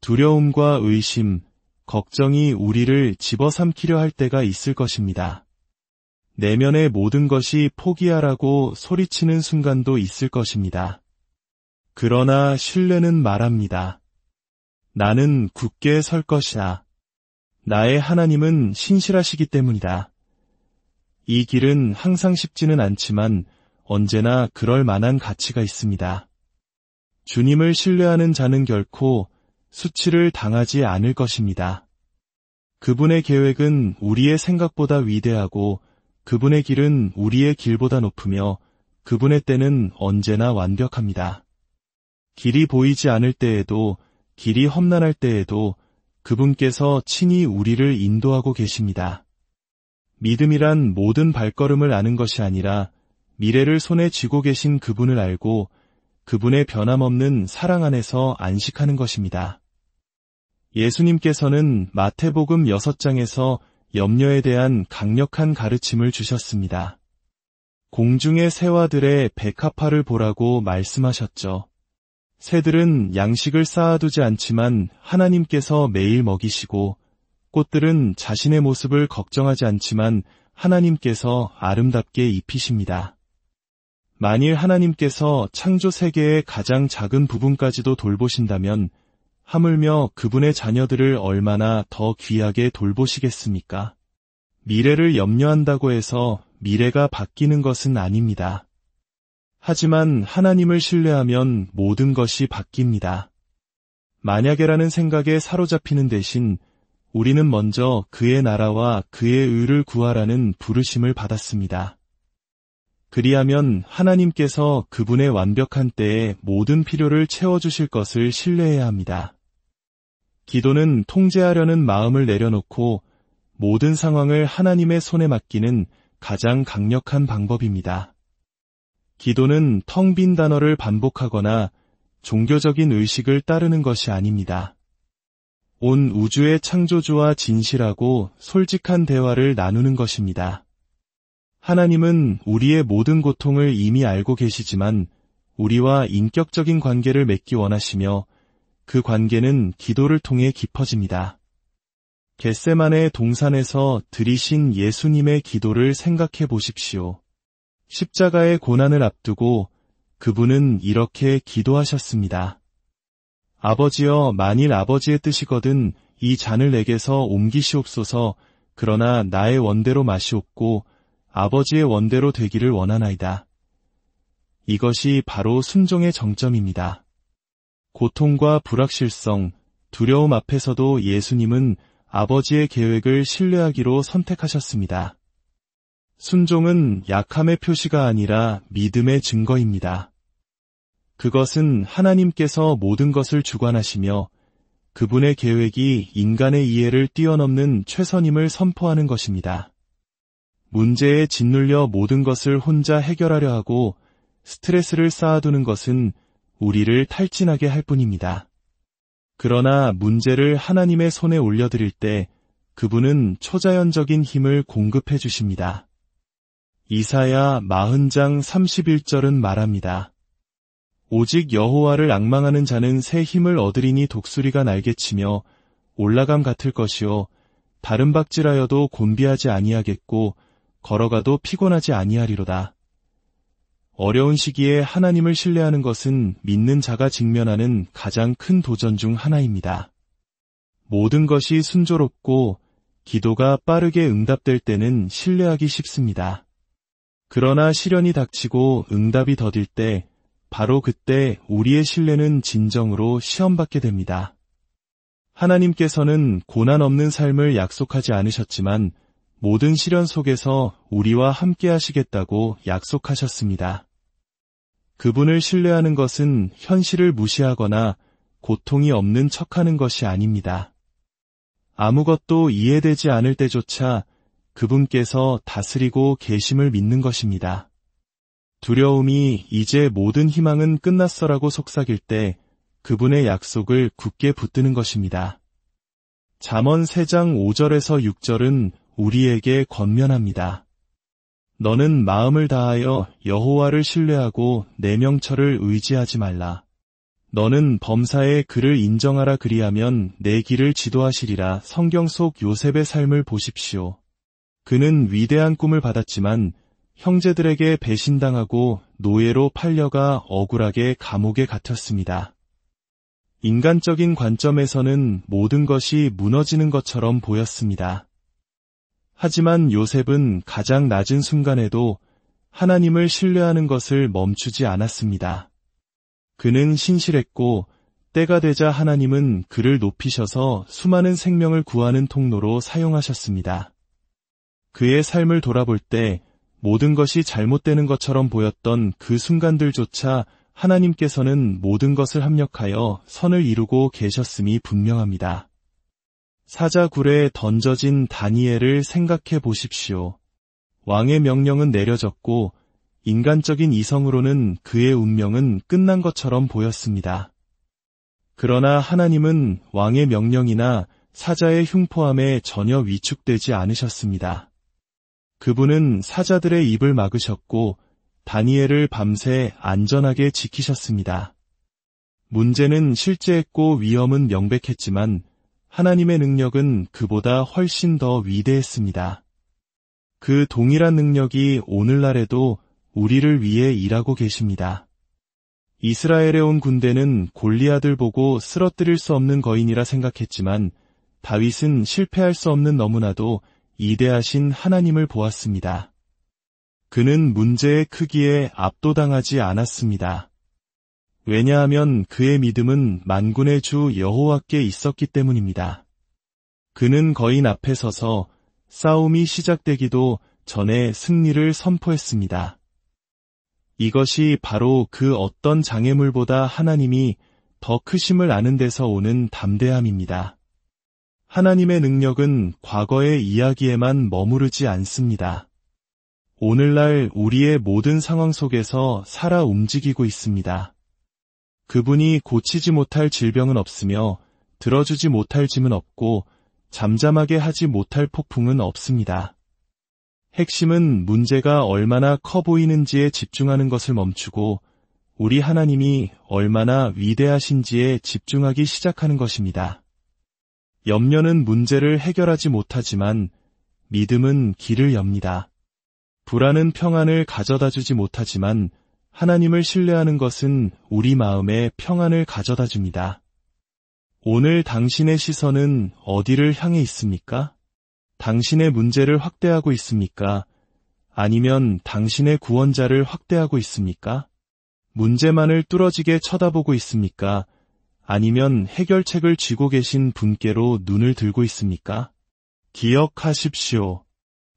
두려움과 의심, 걱정이 우리를 집어삼키려 할 때가 있을 것입니다. 내면의 모든 것이 포기하라고 소리치는 순간도 있을 것입니다. 그러나 신뢰는 말합니다. 나는 굳게 설 것이다. 나의 하나님은 신실하시기 때문이다. 이 길은 항상 쉽지는 않지만 언제나 그럴 만한 가치가 있습니다. 주님을 신뢰하는 자는 결코 수치를 당하지 않을 것입니다. 그분의 계획은 우리의 생각보다 위대하고 그분의 길은 우리의 길보다 높으며 그분의 때는 언제나 완벽합니다. 길이 보이지 않을 때에도 길이 험난할 때에도 그분께서 친히 우리를 인도하고 계십니다. 믿음이란 모든 발걸음을 아는 것이 아니라 미래를 손에 쥐고 계신 그분을 알고 그분의 변함없는 사랑 안에서 안식하는 것입니다. 예수님께서는 마태복음 6장에서 염려에 대한 강력한 가르침을 주셨습니다. 공중의 새와들의 백합화를 보라고 말씀하셨죠. 새들은 양식을 쌓아두지 않지만 하나님께서 매일 먹이시고 꽃들은 자신의 모습을 걱정하지 않지만 하나님께서 아름답게 입히십니다. 만일 하나님께서 창조 세계의 가장 작은 부분까지도 돌보신다면 하물며 그분의 자녀들을 얼마나 더 귀하게 돌보시겠습니까? 미래를 염려한다고 해서 미래가 바뀌는 것은 아닙니다. 하지만 하나님을 신뢰하면 모든 것이 바뀝니다. 만약에라는 생각에 사로잡히는 대신 우리는 먼저 그의 나라와 그의 의를 구하라는 부르심을 받았습니다. 그리하면 하나님께서 그분의 완벽한 때에 모든 필요를 채워주실 것을 신뢰해야 합니다. 기도는 통제하려는 마음을 내려놓고 모든 상황을 하나님의 손에 맡기는 가장 강력한 방법입니다. 기도는 텅 빈 단어를 반복하거나 종교적인 의식을 따르는 것이 아닙니다. 온 우주의 창조주와 진실하고 솔직한 대화를 나누는 것입니다. 하나님은 우리의 모든 고통을 이미 알고 계시지만 우리와 인격적인 관계를 맺기 원하시며 그 관계는 기도를 통해 깊어집니다. 겟세마네 동산에서 드리신 예수님의 기도를 생각해 보십시오. 십자가의 고난을 앞두고 그분은 이렇게 기도하셨습니다. 아버지여, 만일 아버지의 뜻이거든 이 잔을 내게서 옮기시옵소서. 그러나 나의 원대로 마시옵고 아버지의 원대로 되기를 원하나이다. 이것이 바로 순종의 정점입니다. 고통과 불확실성, 두려움 앞에서도 예수님은 아버지의 계획을 신뢰하기로 선택하셨습니다. 순종은 약함의 표시가 아니라 믿음의 증거입니다. 그것은 하나님께서 모든 것을 주관하시며 그분의 계획이 인간의 이해를 뛰어넘는 최선임을 선포하는 것입니다. 문제에 짓눌려 모든 것을 혼자 해결하려 하고 스트레스를 쌓아두는 것은 우리를 탈진하게 할 뿐입니다. 그러나 문제를 하나님의 손에 올려드릴 때 그분은 초자연적인 힘을 공급해 주십니다. 이사야 40장 31절은 말합니다. 오직 여호와를 앙망하는 자는 새 힘을 얻으리니 독수리가 날개치며 올라감 같을 것이요 다른 박질하여도 곤비하지 아니하겠고 걸어가도 피곤하지 아니하리로다. 어려운 시기에 하나님을 신뢰하는 것은 믿는 자가 직면하는 가장 큰 도전 중 하나입니다. 모든 것이 순조롭고 기도가 빠르게 응답될 때는 신뢰하기 쉽습니다. 그러나 시련이 닥치고 응답이 더딜 때 바로 그때 우리의 신뢰는 진정으로 시험받게 됩니다. 하나님께서는 고난 없는 삶을 약속하지 않으셨지만 모든 시련 속에서 우리와 함께 하시겠다고 약속하셨습니다. 그분을 신뢰하는 것은 현실을 무시하거나 고통이 없는 척하는 것이 아닙니다. 아무것도 이해되지 않을 때조차 그분께서 다스리고 계심을 믿는 것입니다. 두려움이 이제 모든 희망은 끝났어라고 속삭일 때 그분의 약속을 굳게 붙드는 것입니다. 잠언 3장 5절에서 6절은 우리에게 권면합니다. 너는 마음을 다하여 여호와를 신뢰하고 내 명철을 의지하지 말라. 너는 범사에 그를 인정하라 그리하면 내 길을 지도하시리라. 성경 속 요셉의 삶을 보십시오. 그는 위대한 꿈을 받았지만 형제들에게 배신당하고 노예로 팔려가 억울하게 감옥에 갇혔습니다. 인간적인 관점에서는 모든 것이 무너지는 것처럼 보였습니다. 하지만 요셉은 가장 낮은 순간에도 하나님을 신뢰하는 것을 멈추지 않았습니다. 그는 신실했고 때가 되자 하나님은 그를 높이셔서 수많은 생명을 구하는 통로로 사용하셨습니다. 그의 삶을 돌아볼 때 모든 것이 잘못되는 것처럼 보였던 그 순간들조차 하나님께서는 모든 것을 합력하여 선을 이루고 계셨음이 분명합니다. 사자굴에 던져진 다니엘을 생각해 보십시오. 왕의 명령은 내려졌고 인간적인 이성으로는 그의 운명은 끝난 것처럼 보였습니다. 그러나 하나님은 왕의 명령이나 사자의 흉포함에 전혀 위축되지 않으셨습니다. 그분은 사자들의 입을 막으셨고 다니엘을 밤새 안전하게 지키셨습니다. 문제는 실제했고 위험은 명백했지만 하나님의 능력은 그보다 훨씬 더 위대했습니다. 그 동일한 능력이 오늘날에도 우리를 위해 일하고 계십니다. 이스라엘에 온 군대는 골리앗을 보고 쓰러뜨릴 수 없는 거인이라 생각했지만 다윗은 실패할 수 없는 너무나도 이대하신 하나님을 보았습니다. 그는 문제의 크기에 압도당하지 않았습니다. 왜냐하면 그의 믿음은 만군의 주 여호와께 있었기 때문입니다. 그는 거인 앞에 서서 싸움이 시작되기도 전에 승리를 선포했습니다. 이것이 바로 그 어떤 장애물보다 하나님이 더 크심을 아는 데서 오는 담대함입니다. 하나님의 능력은 과거의 이야기에만 머무르지 않습니다. 오늘날 우리의 모든 상황 속에서 살아 움직이고 있습니다. 그분이 고치지 못할 질병은 없으며 들어주지 못할 짐은 없고 잠잠하게 하지 못할 폭풍은 없습니다. 핵심은 문제가 얼마나 커 보이는지에 집중하는 것을 멈추고 우리 하나님이 얼마나 위대하신지에 집중하기 시작하는 것입니다. 염려는 문제를 해결하지 못하지만 믿음은 길을 엽니다. 불안은 평안을 가져다주지 못하지만 하나님을 신뢰하는 것은 우리 마음에 평안을 가져다 줍니다. 오늘 당신의 시선은 어디를 향해 있습니까? 당신의 문제를 확대하고 있습니까? 아니면 당신의 구원자를 확대하고 있습니까? 문제만을 뚫어지게 쳐다보고 있습니까? 아니면 해결책을 쥐고 계신 분께로 눈을 들고 있습니까? 기억하십시오.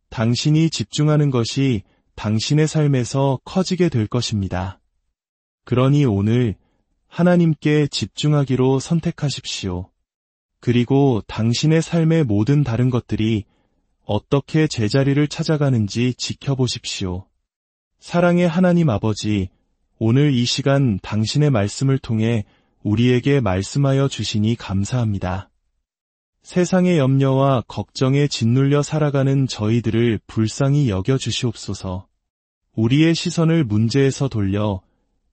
당신이 집중하는 것이 당신의 삶에서 커지게 될 것입니다. 그러니 오늘 하나님께 집중하기로 선택하십시오. 그리고 당신의 삶의 모든 다른 것들이 어떻게 제자리를 찾아가는지 지켜보십시오. 사랑의 하나님 아버지, 오늘 이 시간 당신의 말씀을 통해 우리에게 말씀하여 주시니 감사합니다. 세상의 염려와 걱정에 짓눌려 살아가는 저희들을 불쌍히 여겨 주시옵소서. 우리의 시선을 문제에서 돌려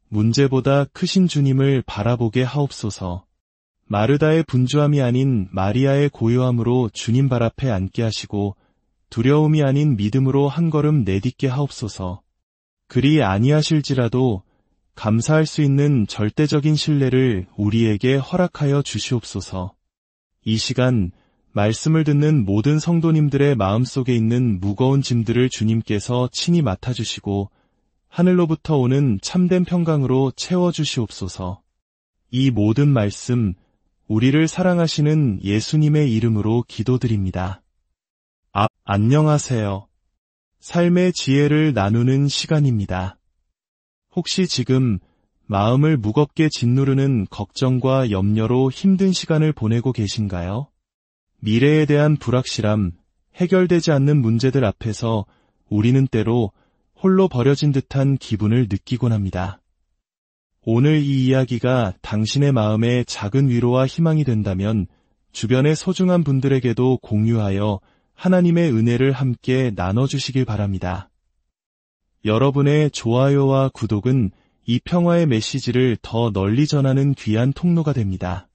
문제보다 크신 주님을 바라보게 하옵소서. 마르다의 분주함이 아닌 마리아의 고요함으로 주님 발 앞에 앉게 하시고 두려움이 아닌 믿음으로 한 걸음 내딛게 하옵소서. 그리 아니하실지라도 감사할 수 있는 절대적인 신뢰를 우리에게 허락하여 주시옵소서. 이 시간 말씀을 듣는 모든 성도님들의 마음속에 있는 무거운 짐들을 주님께서 친히 맡아주시고 하늘로부터 오는 참된 평강으로 채워주시옵소서. 이 모든 말씀 우리를 사랑하시는 예수님의 이름으로 기도드립니다. 안녕하세요. 삶의 지혜를 나누는 시간입니다. 혹시 지금 마음을 무겁게 짓누르는 걱정과 염려로 힘든 시간을 보내고 계신가요? 미래에 대한 불확실함, 해결되지 않는 문제들 앞에서 우리는 때로 홀로 버려진 듯한 기분을 느끼곤 합니다. 오늘 이 이야기가 당신의 마음에 작은 위로와 희망이 된다면 주변의 소중한 분들에게도 공유하여 하나님의 은혜를 함께 나눠주시길 바랍니다. 여러분의 좋아요와 구독은 이 평화의 메시지를 더 널리 전하는 귀한 통로가 됩니다.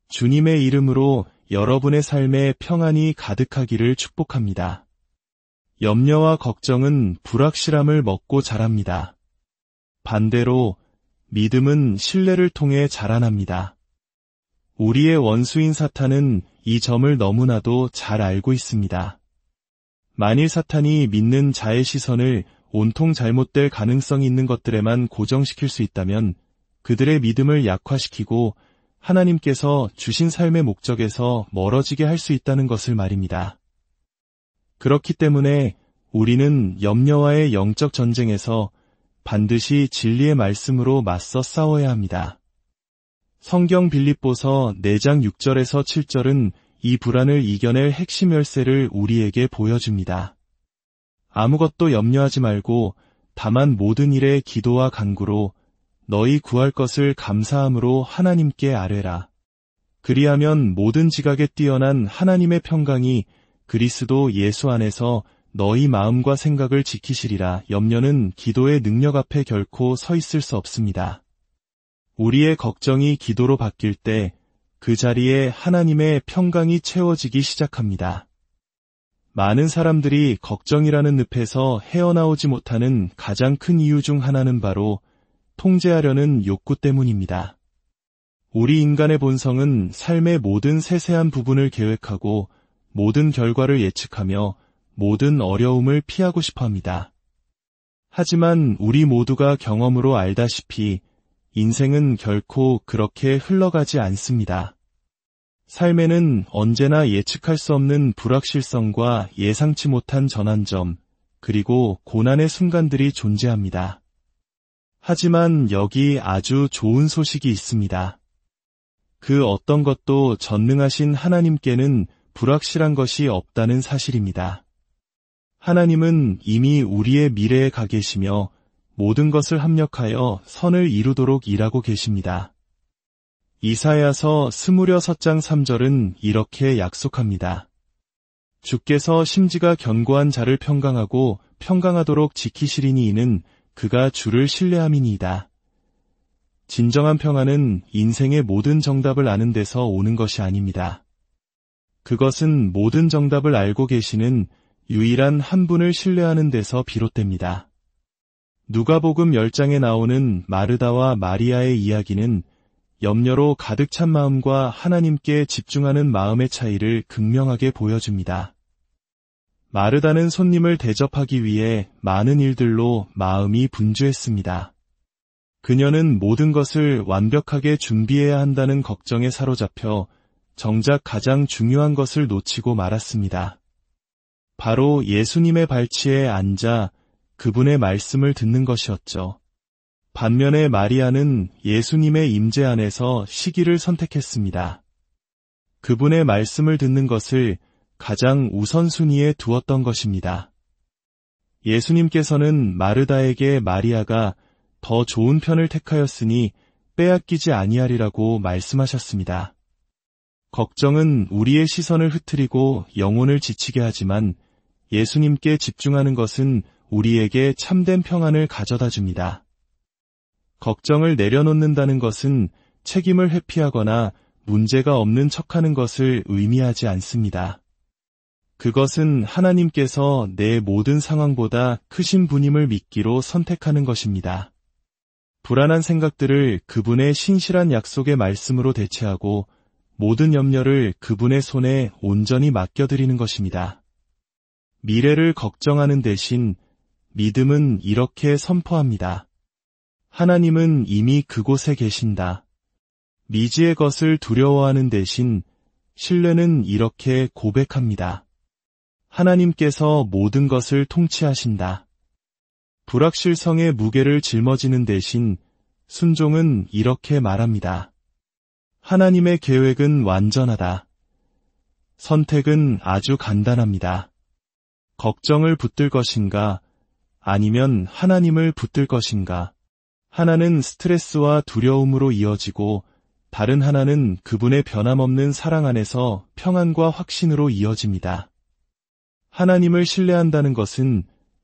주님의 이름으로 여러분의 삶에 평안이 가득하기를 축복합니다. 염려와 걱정은 불확실함을 먹고 자랍니다. 반대로 믿음은 신뢰를 통해 자라납니다. 우리의 원수인 사탄은 이 점을 너무나도 잘 알고 있습니다. 만일 사탄이 믿는 자의 시선을 온통 잘못될 가능성이 있는 것들에만 고정시킬 수 있다면 그들의 믿음을 약화시키고 하나님께서 주신 삶의 목적에서 멀어지게 할 수 있다는 것을 말입니다. 그렇기 때문에 우리는 염려와의 영적 전쟁에서 반드시 진리의 말씀으로 맞서 싸워야 합니다. 성경 빌립보서 4장 6절에서 7절은 이 불안을 이겨낼 핵심 열쇠를 우리에게 보여줍니다. 아무것도 염려하지 말고 다만 모든 일에 기도와 간구로 너희 구할 것을 감사함으로 하나님께 아뢰라. 그리하면 모든 지각에 뛰어난 하나님의 평강이 그리스도 예수 안에서 너희 마음과 생각을 지키시리라. 염려는 기도의 능력 앞에 결코 서 있을 수 없습니다. 우리의 걱정이 기도로 바뀔 때 그 자리에 하나님의 평강이 채워지기 시작합니다. 많은 사람들이 걱정이라는 늪에서 헤어나오지 못하는 가장 큰 이유 중 하나는 바로 통제하려는 욕구 때문입니다. 우리 인간의 본성은 삶의 모든 세세한 부분을 계획하고 모든 결과를 예측하며 모든 어려움을 피하고 싶어 합니다. 하지만 우리 모두가 경험으로 알다시피 인생은 결코 그렇게 흘러가지 않습니다. 삶에는 언제나 예측할 수 없는 불확실성과 예상치 못한 전환점, 그리고 고난의 순간들이 존재합니다. 하지만 여기 아주 좋은 소식이 있습니다. 그 어떤 것도 전능하신 하나님께는 불확실한 것이 없다는 사실입니다. 하나님은 이미 우리의 미래에 가 계시며 모든 것을 합력하여 선을 이루도록 일하고 계십니다. 이사야서 26장 3절은 이렇게 약속합니다. 주께서 심지가 견고한 자를 평강하고 평강하도록 지키시리니 이는 그가 주를 신뢰함이니이다. 진정한 평안은 인생의 모든 정답을 아는 데서 오는 것이 아닙니다. 그것은 모든 정답을 알고 계시는 유일한 한 분을 신뢰하는 데서 비롯됩니다. 누가복음 10장에 나오는 마르다와 마리아의 이야기는 염려로 가득 찬 마음과 하나님께 집중하는 마음의 차이를 극명하게 보여줍니다. 마르다는 손님을 대접하기 위해 많은 일들로 마음이 분주했습니다. 그녀는 모든 것을 완벽하게 준비해야 한다는 걱정에 사로잡혀 정작 가장 중요한 것을 놓치고 말았습니다. 바로 예수님의 발치에 앉아 그분의 말씀을 듣는 것이었죠. 반면에 마리아는 예수님의 임재 안에서 시기를 선택했습니다. 그분의 말씀을 듣는 것을 가장 우선순위에 두었던 것입니다. 예수님께서는 마르다에게 마리아가 더 좋은 편을 택하였으니 빼앗기지 아니하리라고 말씀하셨습니다. 걱정은 우리의 시선을 흐트리고 영혼을 지치게 하지만 예수님께 집중하는 것은 우리에게 참된 평안을 가져다 줍니다. 걱정을 내려놓는다는 것은 책임을 회피하거나 문제가 없는 척하는 것을 의미하지 않습니다. 그것은 하나님께서 내 모든 상황보다 크신 분임을 믿기로 선택하는 것입니다. 불안한 생각들을 그분의 신실한 약속의 말씀으로 대체하고 모든 염려를 그분의 손에 온전히 맡겨드리는 것입니다. 미래를 걱정하는 대신 믿음은 이렇게 선포합니다. 하나님은 이미 그곳에 계신다. 미지의 것을 두려워하는 대신 신뢰는 이렇게 고백합니다. 하나님께서 모든 것을 통치하신다. 불확실성의 무게를 짊어지는 대신 순종은 이렇게 말합니다. 하나님의 계획은 완전하다. 선택은 아주 간단합니다. 걱정을 붙들 것인가, 아니면 하나님을 붙들 것인가. 하나는 스트레스와 두려움으로 이어지고 다른 하나는 그분의 변함없는 사랑 안에서 평안과 확신으로 이어집니다. 하나님을 신뢰한다는 것은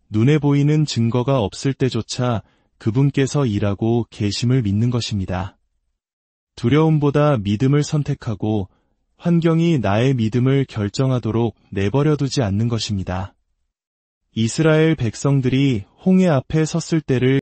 눈에 보이는 증거가 없을 때조차 그분께서 일하고 계심을 믿는 것입니다. 두려움보다 믿음을 선택하고 환경이 나의 믿음을 결정하도록 내버려두지 않는 것입니다. 이스라엘 백성들이 홍해 앞에 섰을 때를